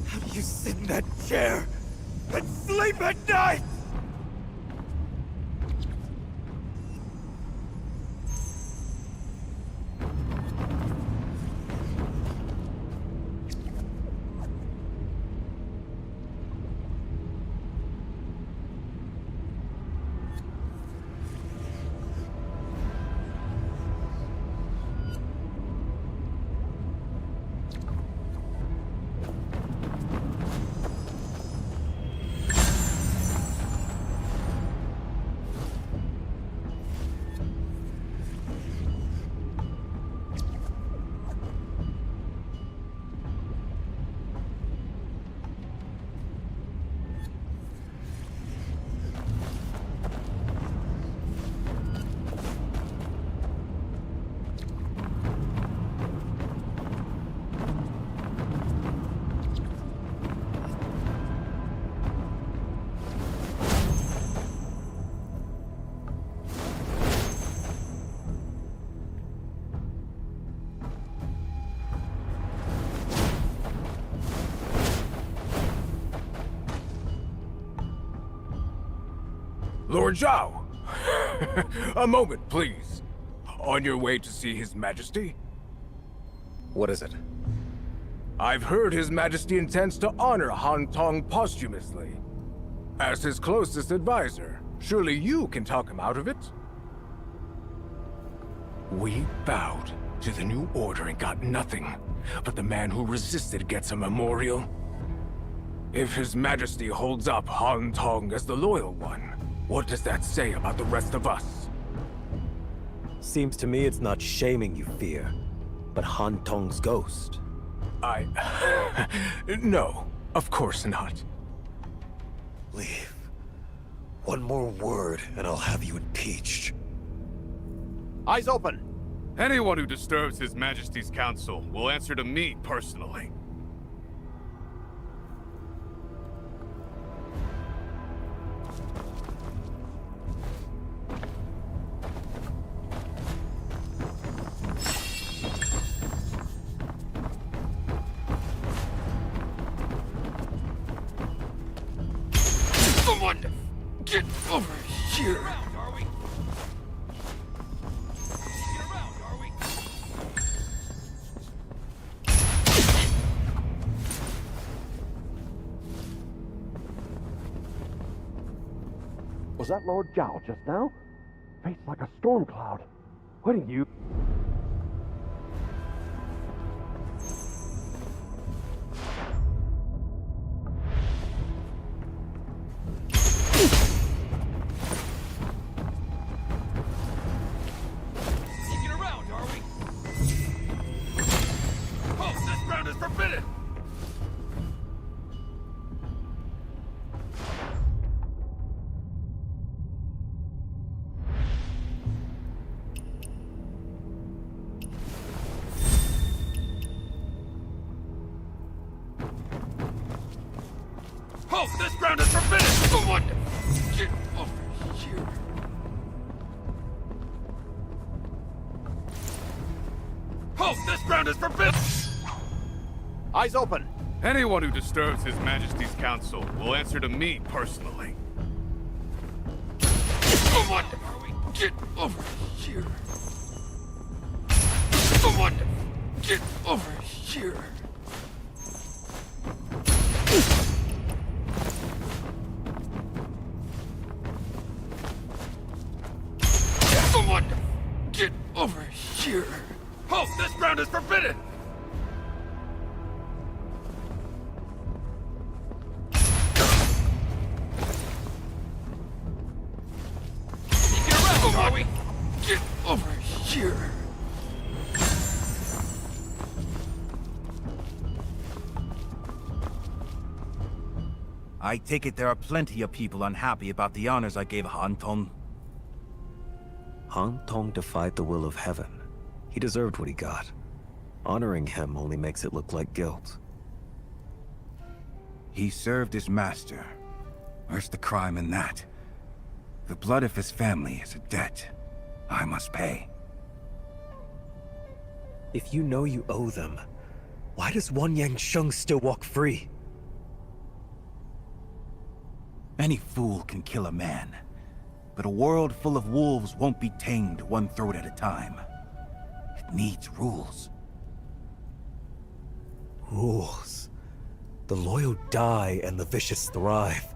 S4: how do you sit in that chair and sleep at night?
S10: Lord Zhao! A moment, please. On your way to see His Majesty?
S20: What is it?
S10: I've heard His Majesty intends to honor Han Tong posthumously. As his closest advisor, surely you can talk him out of it? We bowed to the new order and got nothing, but the man who resisted gets a memorial. If His Majesty holds up Han Tong as the loyal one, what does that say about the rest of us?
S20: Seems to me it's not shaming you fear, but Han Tong's ghost.
S10: No, of course not.
S13: Leave. One more word, and I'll have you impeached.
S7: Eyes open! Anyone who disturbs His Majesty's council will answer to me personally.
S10: Someone! Get over here!
S5: Was that Lord Zhao just now? Face like a storm cloud. What are you?
S10: Sneaking around, are we? Oh, this ground is forbidden! Halt! This ground is forbidden! Someone! Get over here! Halt! This ground is forbidden!
S7: Eyes open! Anyone who disturbs His Majesty's council will answer to me personally.
S10: Someone! Get over here! Someone! Get over here! Someone! Get over here!
S7: Halt! This ground is forbidden!
S10: Sneaking around, are we? Get over here!
S23: I take it there are plenty of people unhappy about the honors I gave Han Tong.
S20: Han Tong defied the will of heaven. He deserved what he got. Honoring him only makes it look like guilt.
S23: He served his master. Where's the crime in that? The blood of his family is a debt I must pay.
S20: If you know you owe them, why does Wang Yangsheng still walk free?
S23: Any fool can kill a man, but a world full of wolves won't be tamed one throat at a time. It needs rules.
S20: Rules. The loyal die and the vicious thrive.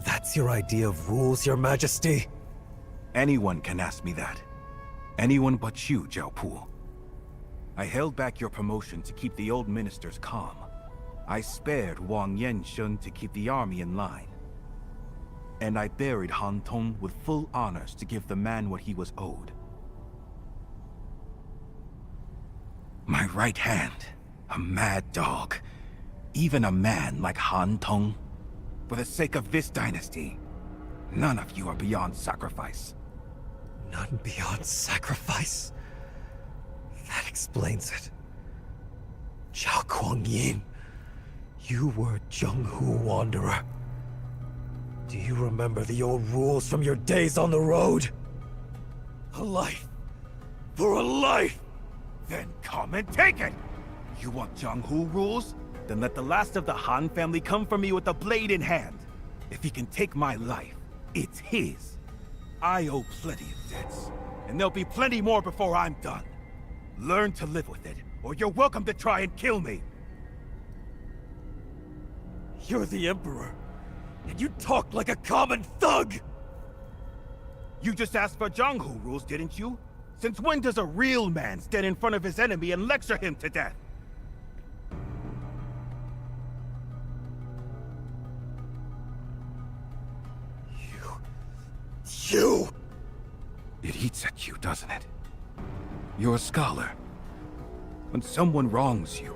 S20: That's your idea of rules, Your Majesty?
S23: Anyone can ask me that. Anyone but you, Zhao Pu. I held back your promotion to keep the old ministers calm. I spared Wang Yansheng to keep the army in line. And I buried Han Tong with full honors to give the man what he was owed. My right hand, a mad dog. Even a man like Han Tong. For the sake of this dynasty, none of you are beyond sacrifice.
S20: None beyond sacrifice? That explains it. Zhao Guangyin, you were Jianghu Wanderer. Do you remember the old rules from your days on the road? A life for a life!
S23: Then come and take it! You want Jianghu rules? Then let the last of the Han family come for me with a blade in hand. If he can take my life, it's his. I owe plenty of debts, and there'll be plenty more before I'm done. Learn to live with it, or you're welcome to try and kill me.
S13: You're the Emperor, and you talk like a common thug!
S23: You just asked for Jianghu rules, didn't you? Since when does a real man stand in front of his enemy and lecture him to death?
S13: You!
S23: It eats at you, doesn't it? You're a scholar. When someone wrongs you,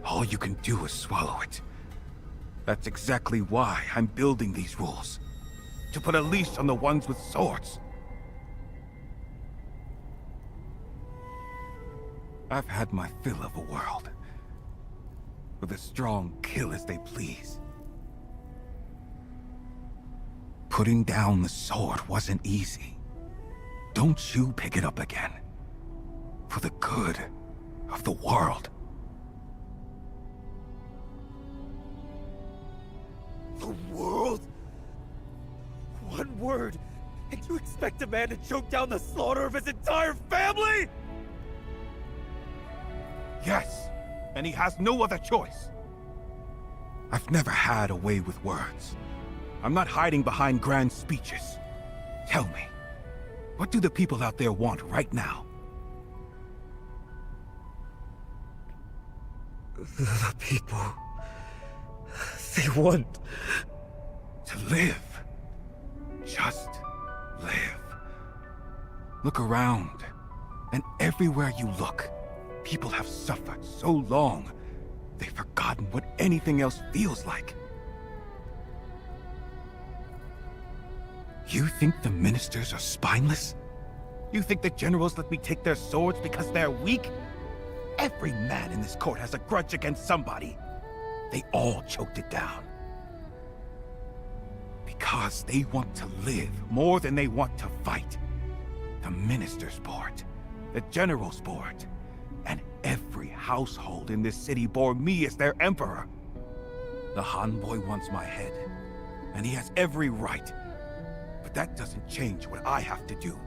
S23: all you can do is swallow it. That's exactly why I'm building these rules. To put a leash on the ones with swords. I've had my fill of a world, where the strong kill as they please. Putting down the sword wasn't easy. Don't you pick it up again. For the good of the world.
S13: The world? One word, and you expect a man to choke down the slaughter of his entire family?
S23: Yes, and he has no other choice. I've never had a way with words. I'm not hiding behind grand speeches. Tell me, what do the people out there want right now?
S13: The people... they want...
S23: to live. Just live. Look around, and everywhere you look, people have suffered so long, they've forgotten what anything else feels like. You think the ministers are spineless? You think the generals let me take their swords because they're weak? Every man in this court has a grudge against somebody. They all choked it down. Because they want to live more than they want to fight. The ministers' board, the generals' board, and every household in this city bore me as their emperor. The Han boy wants my head, and he has every right. But that doesn't change what I have to do.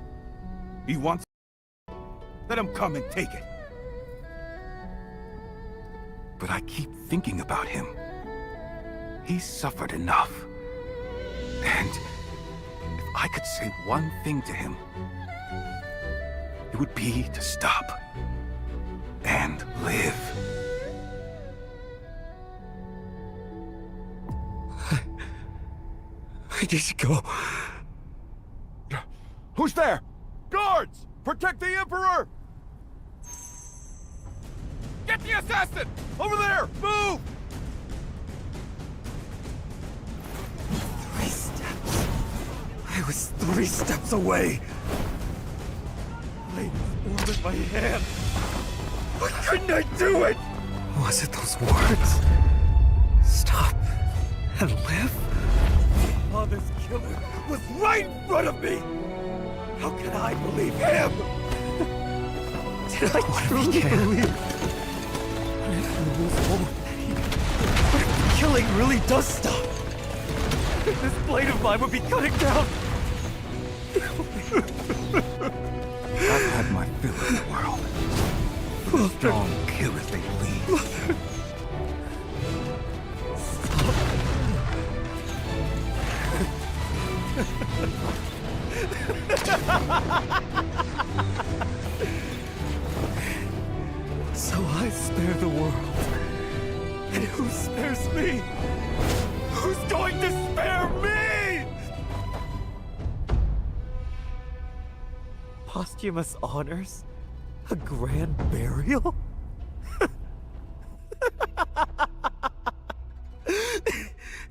S23: He wants... let him come and take it. But I keep thinking about him. He's suffered enough. And if I could say one thing to him, it would be to stop and live.
S13: I need to go.
S3: Who's there? Guards! Protect the Emperor! Get the assassin! Over there! Move!
S13: 3 steps. I was 3 steps away. Blade was warm in my hand. Why couldn't I do it? Was it those words? Stop and live? Oh, this killer was right in front of me! How can I believe him? Did I truly believe? What if he was wrong? What if the killing really does stop? This blade of mine would be cutting down.
S23: I've had my fill of the world. The strong kill as they please.
S13: So I spare the world. And who spares me? Who's going to spare me? Posthumous honors? A grand burial?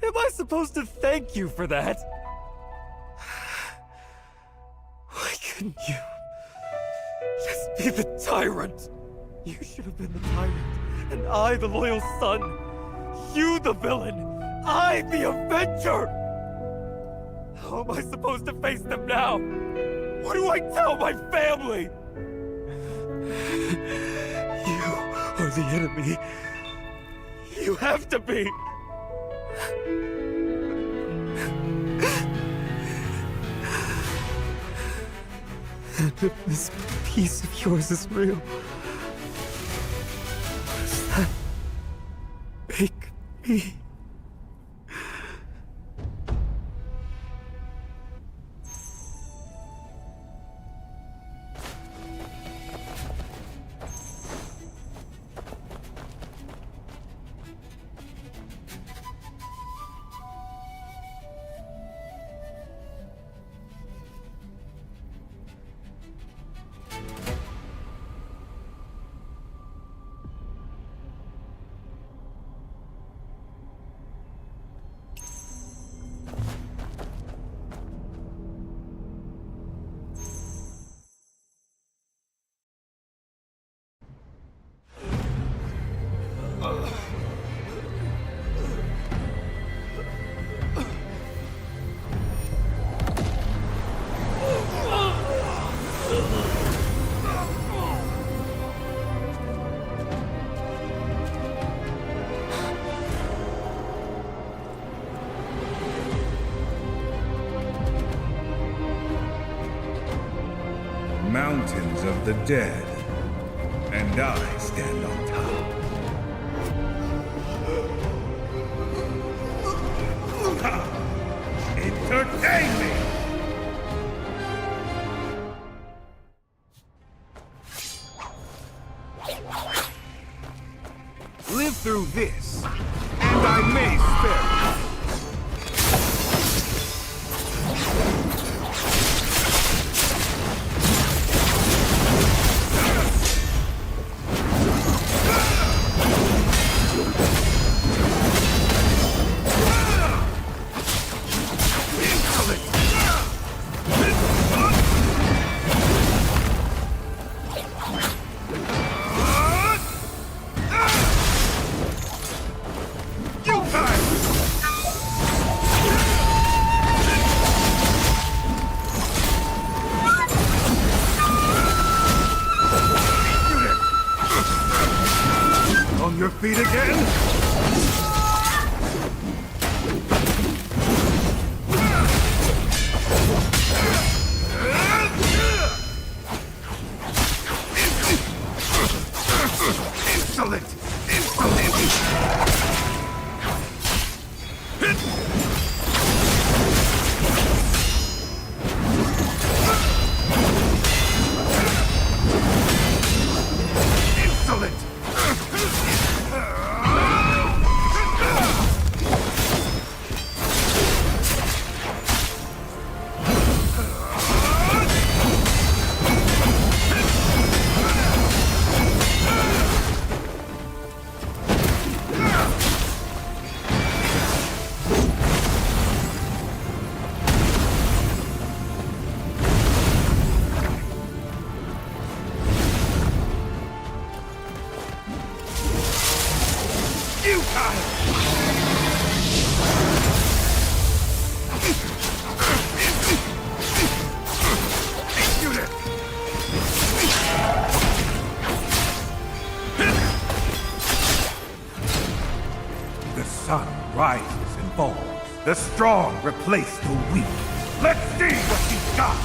S13: Am I supposed to thank you for that? Why couldn't you just be the tyrant? You should have been the tyrant, and I the loyal son. You the villain, I the avenger! How am I supposed to face them now? What do I tell my family? You are the enemy. You have to be. that this piece of yours is real. Does that make me?
S9: Mountains of the dead, and I stand on top. Entertain me! Live through this, and I may spare you. On your feet again? Insolent! Insolent! The sun rises and falls. The strong replace the weak. Let's see what he's got!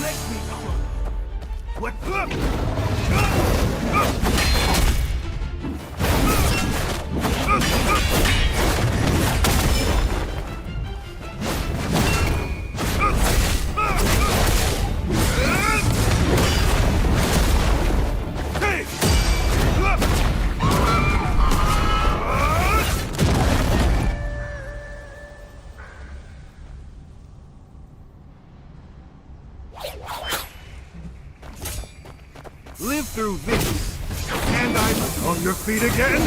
S9: Let me know. What? Live through this, and I'm on your feet again?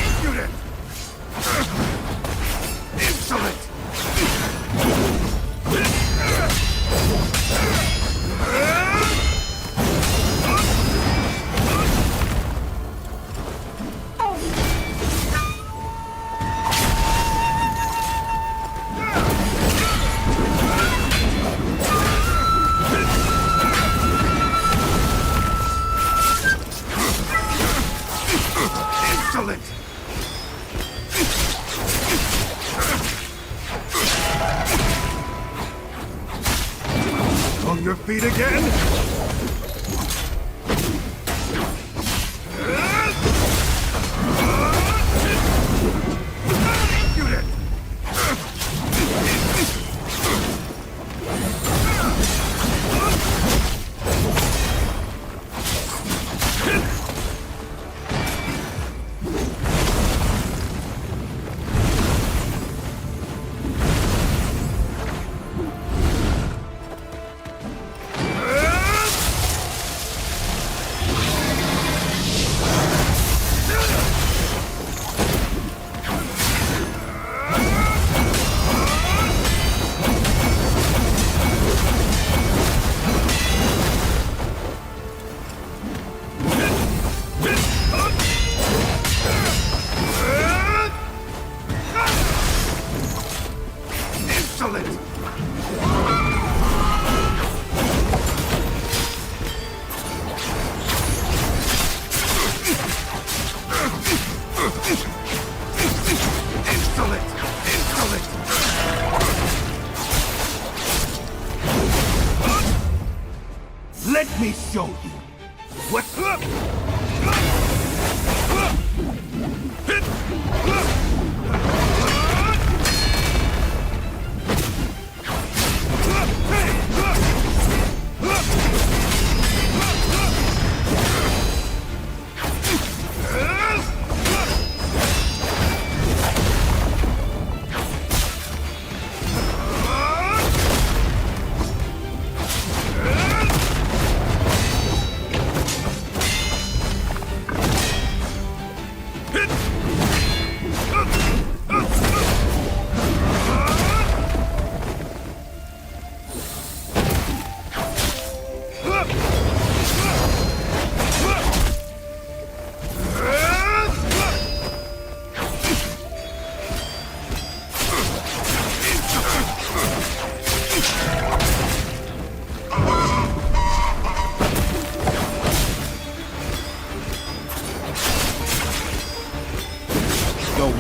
S9: Impudent! Insolent! your feet again? Let me show you what's up!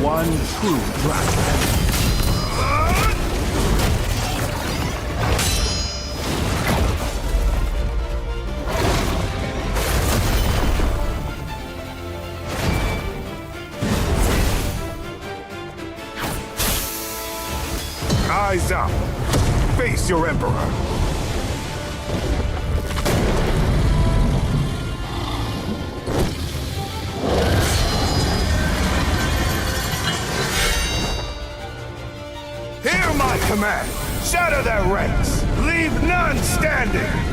S9: One true dragon. Eyes up. Face your emperor. Hear my command! Shatter their ranks! Leave none standing!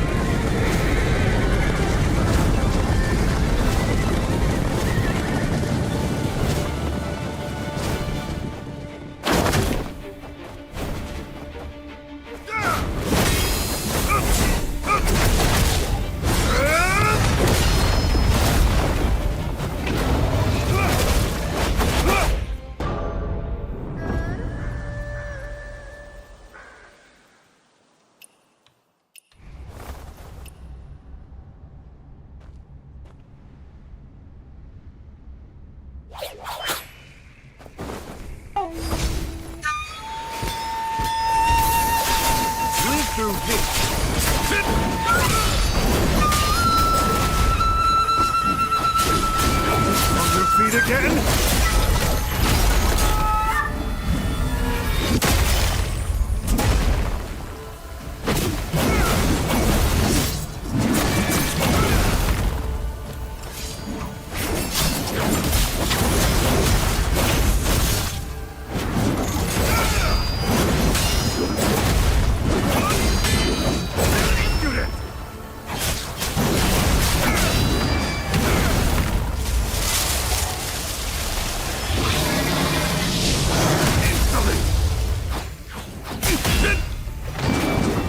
S9: Through this. On your feet again?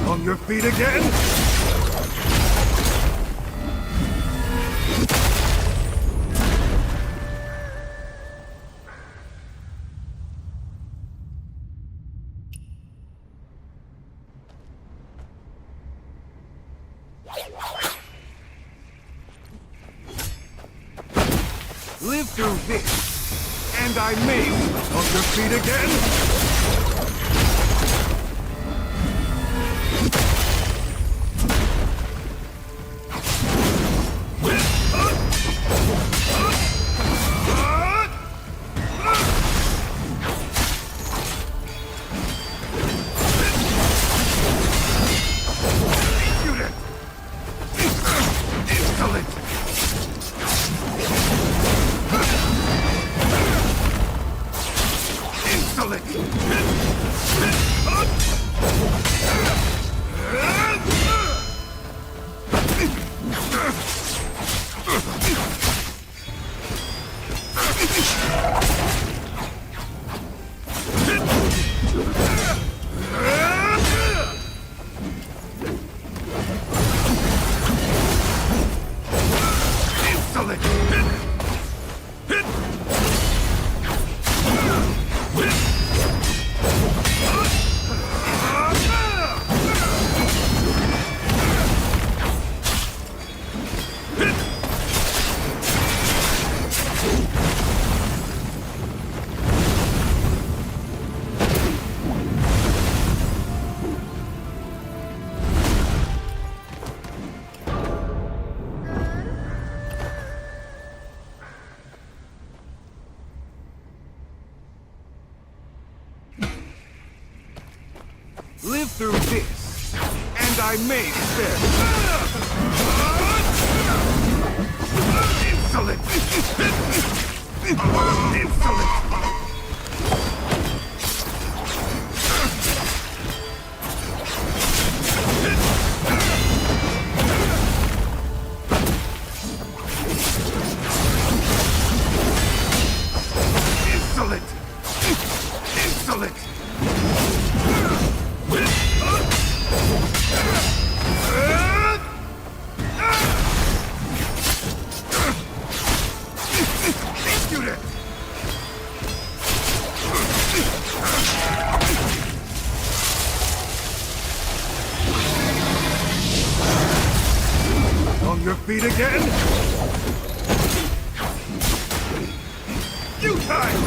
S9: On your feet again? Live through this, and I may. On your feet again? Live through this, and I may spare. Insolent! Insolent! Insolent! Insolent! On your feet again? You time!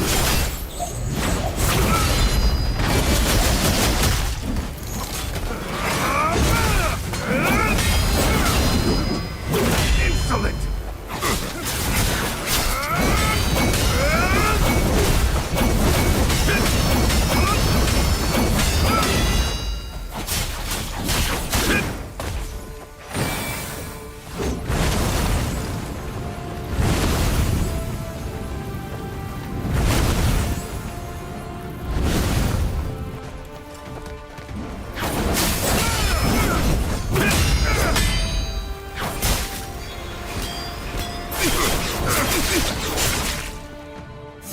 S9: Insolent!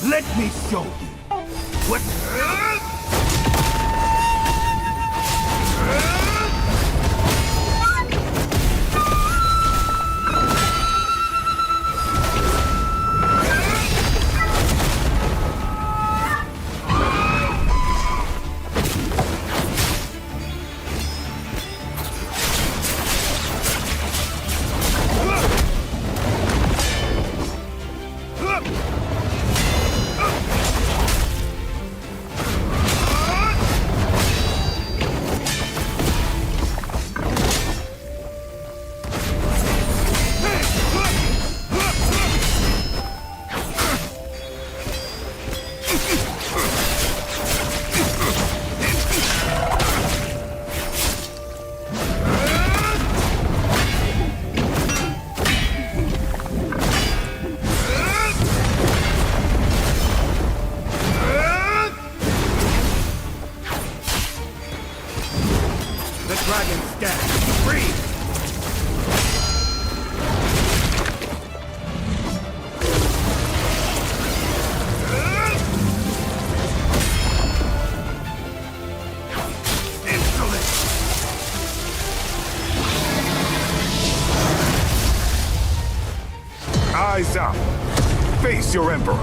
S9: Let me show you what. Eyes up. Face your Emperor.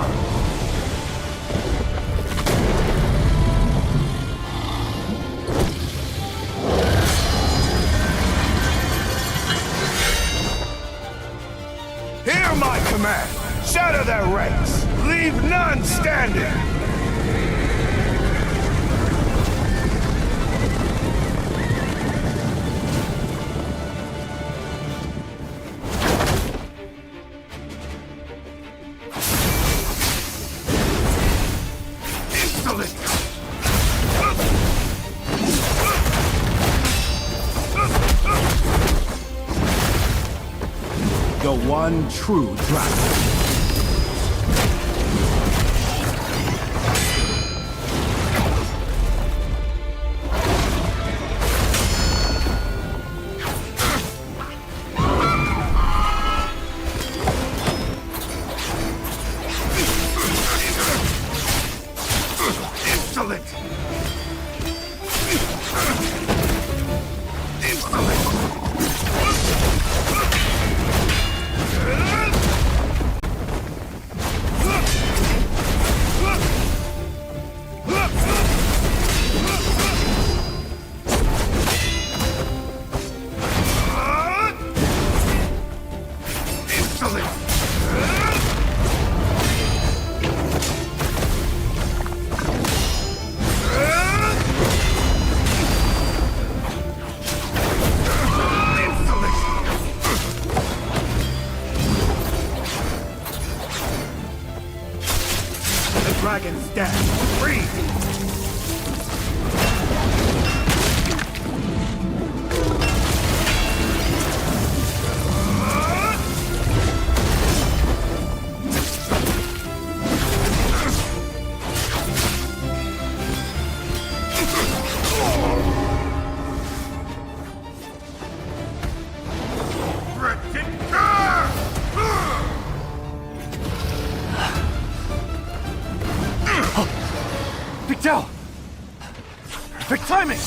S9: Hear my command. Shatter their ranks. Leave none standing. The one true dragon. Insolent! Dragon's dead. Freeze!
S3: Big Zhao! Perfect timing!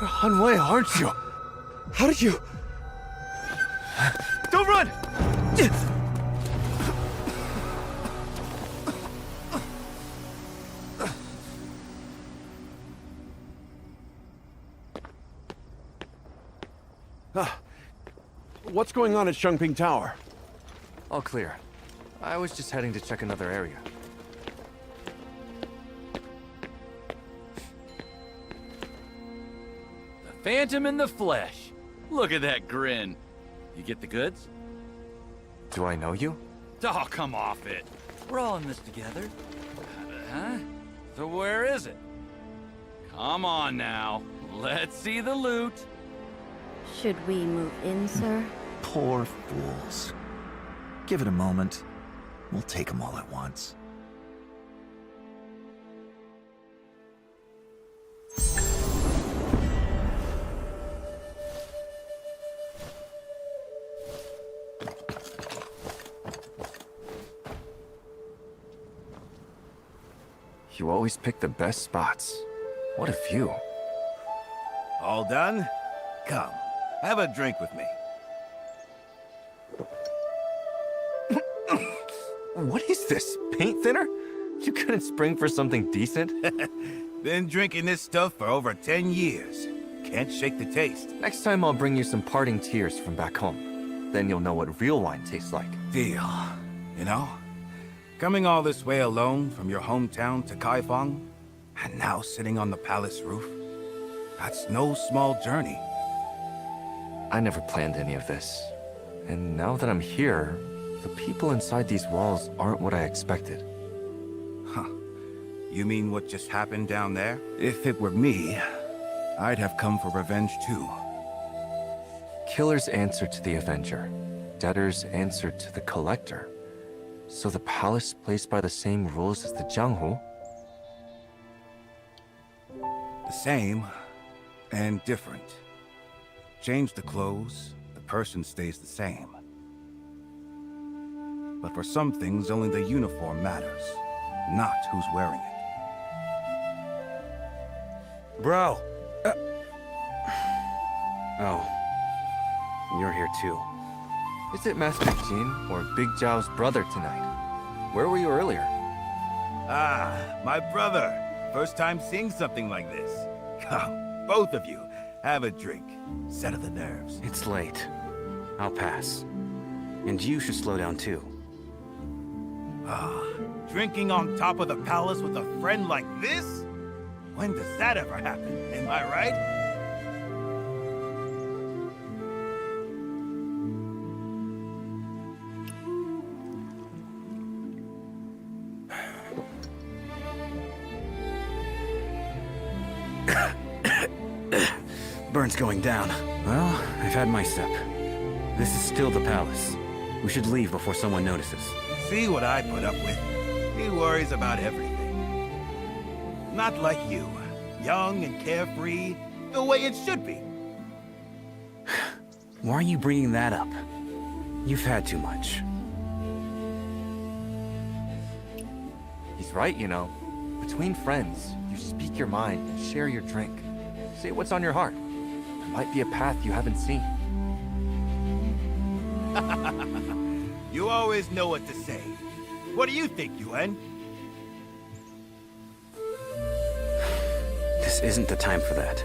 S13: Han Wei, aren't you? How did you...
S3: Don't run!
S2: What's going on at Shangping Tower?
S12: All clear. I was just heading to check another area.
S6: Phantom in the flesh. Look at that grin. You get the goods?
S12: Do I know you?
S6: Oh, come off it. We're all in this together. Huh? So where is it? Come on now. Let's see the loot.
S17: Should we move in, sir?
S8: Poor fools. Give it a moment. We'll take them all at once.
S12: You always pick the best spots. What a view.
S23: All done? Come, have a drink with me.
S12: What is this? Paint thinner? You couldn't spring for something decent?
S23: Been drinking this stuff for over 10 years. Can't shake the taste.
S12: Next time I'll bring you some parting tears from back home. Then you'll know what real wine tastes like.
S23: Deal. You know? Coming all this way alone from your hometown to Kaifeng, and now sitting on the palace roof, that's no small journey.
S12: I never planned any of this. And now that I'm here, the people inside these walls aren't what I expected.
S23: Huh. You mean what just happened down there? If it were me, I'd have come for revenge too.
S12: Killers answer to the Avenger. Debtors answer to the Collector. So the palace plays by the same rules as the Jianghu?
S23: The same and different. Change the clothes, the person stays the same. But for some things, only the uniform matters, not who's wearing it.
S20: Bro! Oh. You're here too.
S12: Is it Master Jin or Big Zhao's brother tonight? Where were you earlier?
S23: Ah, my brother. First time seeing something like this. Come, both of you, have a drink. Settle the nerves.
S20: It's late. I'll pass. And you should slow down too.
S23: Ah, drinking on top of the palace with a friend like this? When does that ever happen? Am I right?
S14: Burn's going down.
S16: Well, I've had my sip. This is still the palace. We should leave before someone notices.
S23: See what I put up with? He worries about everything. Not like you. Young and carefree, the way it should be.
S16: Why are you bringing that up? You've had too much.
S12: He's right, you know. Between friends, you speak your mind and share your drink. Say what's on your heart. There might be a path you haven't seen.
S23: You always know what to say. What do you think, Yuan?
S16: This isn't the time for that.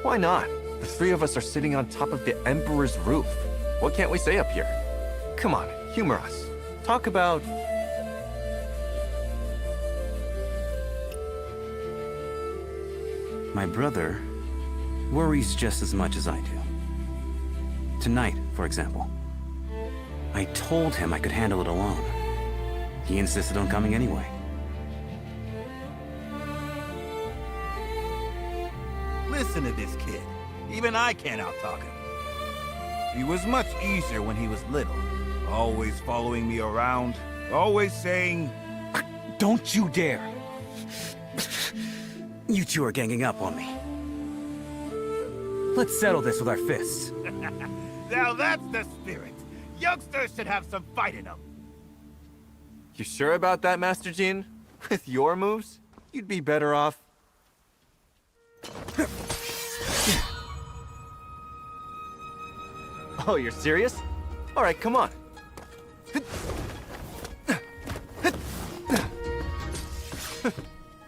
S12: Why not? The three of us are sitting on top of the Emperor's roof. What can't we say up here? Come on, humor us. Talk about...
S16: My brother worries just as much as I do. Tonight, for example. I told him I could handle it alone. He insisted on coming anyway.
S23: Listen to this kid. Even I can't outtalk him. He was much easier when he was little. Always following me around. Always saying...
S16: Don't you dare! You two are ganging up on me. Let's settle this with our fists.
S23: Now that's the spirit. Youngsters should have some fight in them.
S12: You sure about that, Master Jin? With your moves, you'd be better off... Oh, you're serious? All right, come on.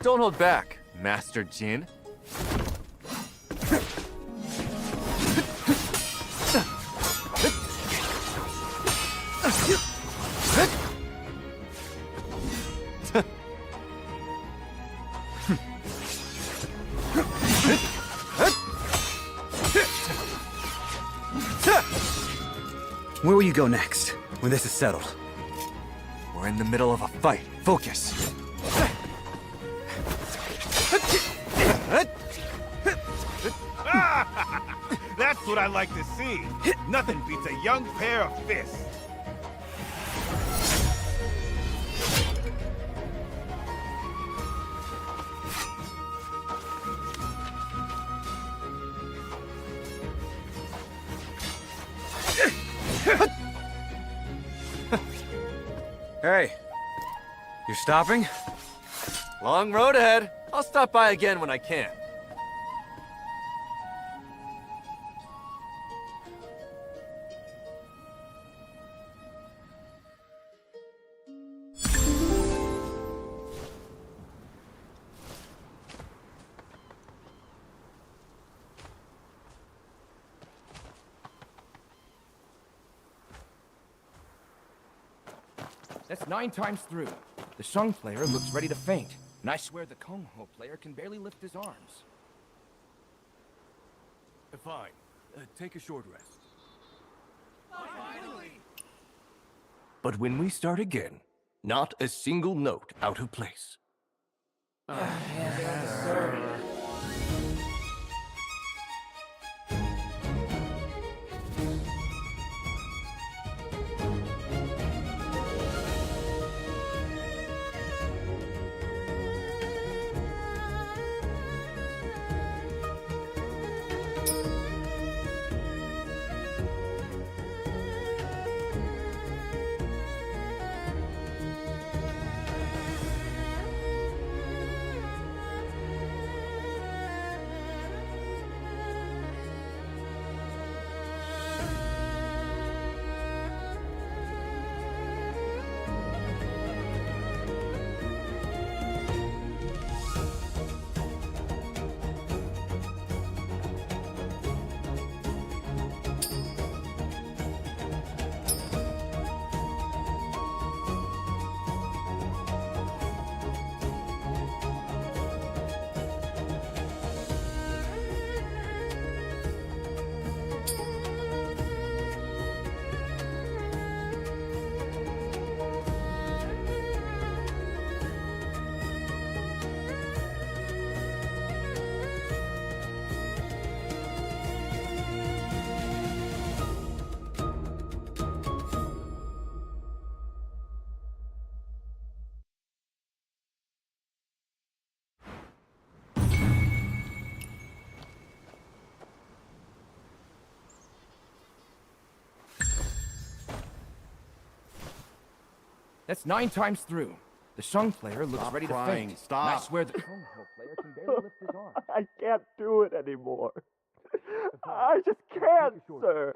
S12: Don't hold back, Master Jin.
S16: Where will you go next, when this is settled?
S12: We're in the middle of a fight. Focus.
S23: That's what I like to see. Nothing beats a young pair of fists.
S16: Hey, you're stopping?
S12: Long road ahead. I'll stop by again when I can.
S10: That's 9 times through. The Shang player looks ready to faint, and I swear the Kong Ho player can barely lift his arms.
S9: Fine. Take a short rest.
S10: Finally!
S9: But when we start again, not a single note out of place.
S10: Yes, sir.
S4: That's 9 times through. The Shung player looks
S14: Stop
S4: ready
S14: crying.
S4: to faint.
S14: Stop.
S4: And I swear the Kongho player can barely lift his arm.
S5: I can't do it anymore. I just can't, sir.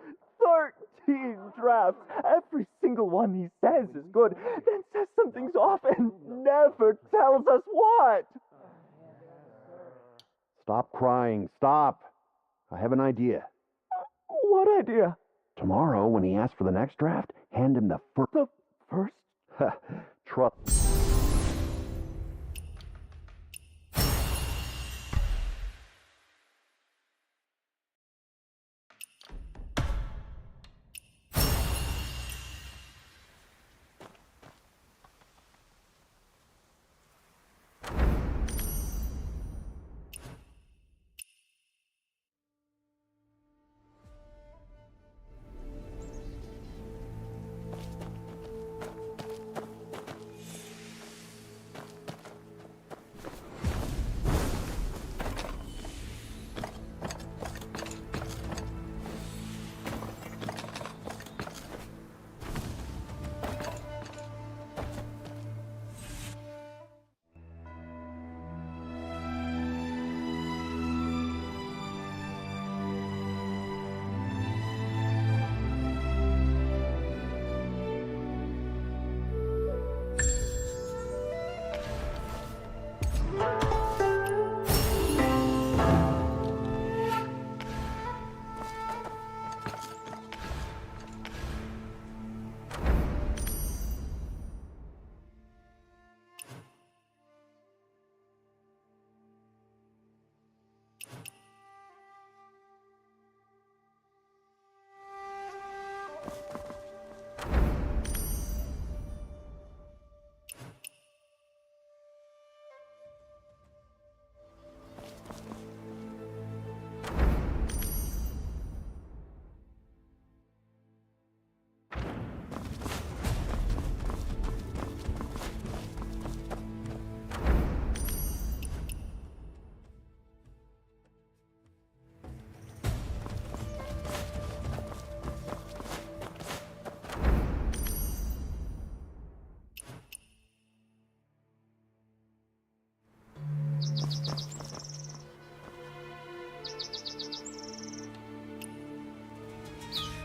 S5: 13 drafts. Every single one he says is good, then says something's off and never tells us what.
S14: Stop crying. Stop. I have an idea.
S5: What idea?
S14: Tomorrow, when he asks for the next draft, hand him the first.
S5: The first?
S14: Trust.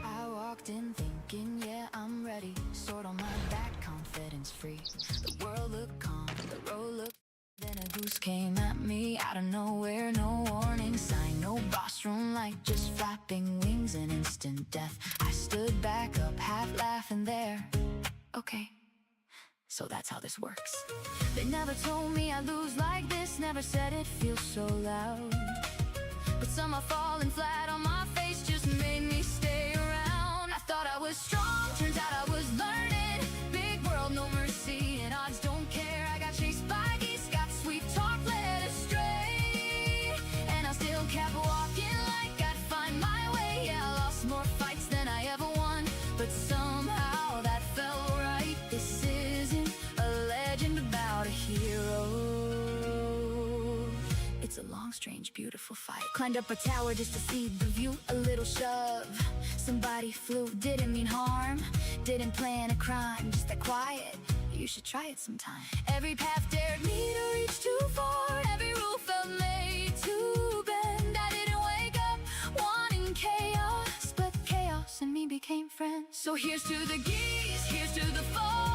S19: I walked in thinking, yeah, I'm ready. Sword on my back, confidence free. The world looked calm, the road looked. Then a goose came at me out of nowhere, no warning sign, no boss room light, just flapping wings and instant death. I stood back up, half laughing there. Okay, so that's how this works. They never told me I'd lose like this, never said it feels so loud. But somehow falling flat on my face just made me stay around. I thought I was strong, turns out I was learning. Big world, no mercy, and odds don't care. I got chased by geese, got sweet talk led astray. And I still kept walking like I'd find my way. Yeah, I lost more fights than I ever won, but somehow that felt right. This isn't a legend about a hero. It's a long, strange, beautiful fight. Climbed up a tower just to see the view. A little shove, somebody flew. Didn't mean harm, didn't plan a crime. Just that quiet, you should try it sometime. Every path dared me to reach too far. Every rule felt made to bend. I didn't wake up wanting chaos, but chaos and me became friends. So here's to the geese, here's to the fall.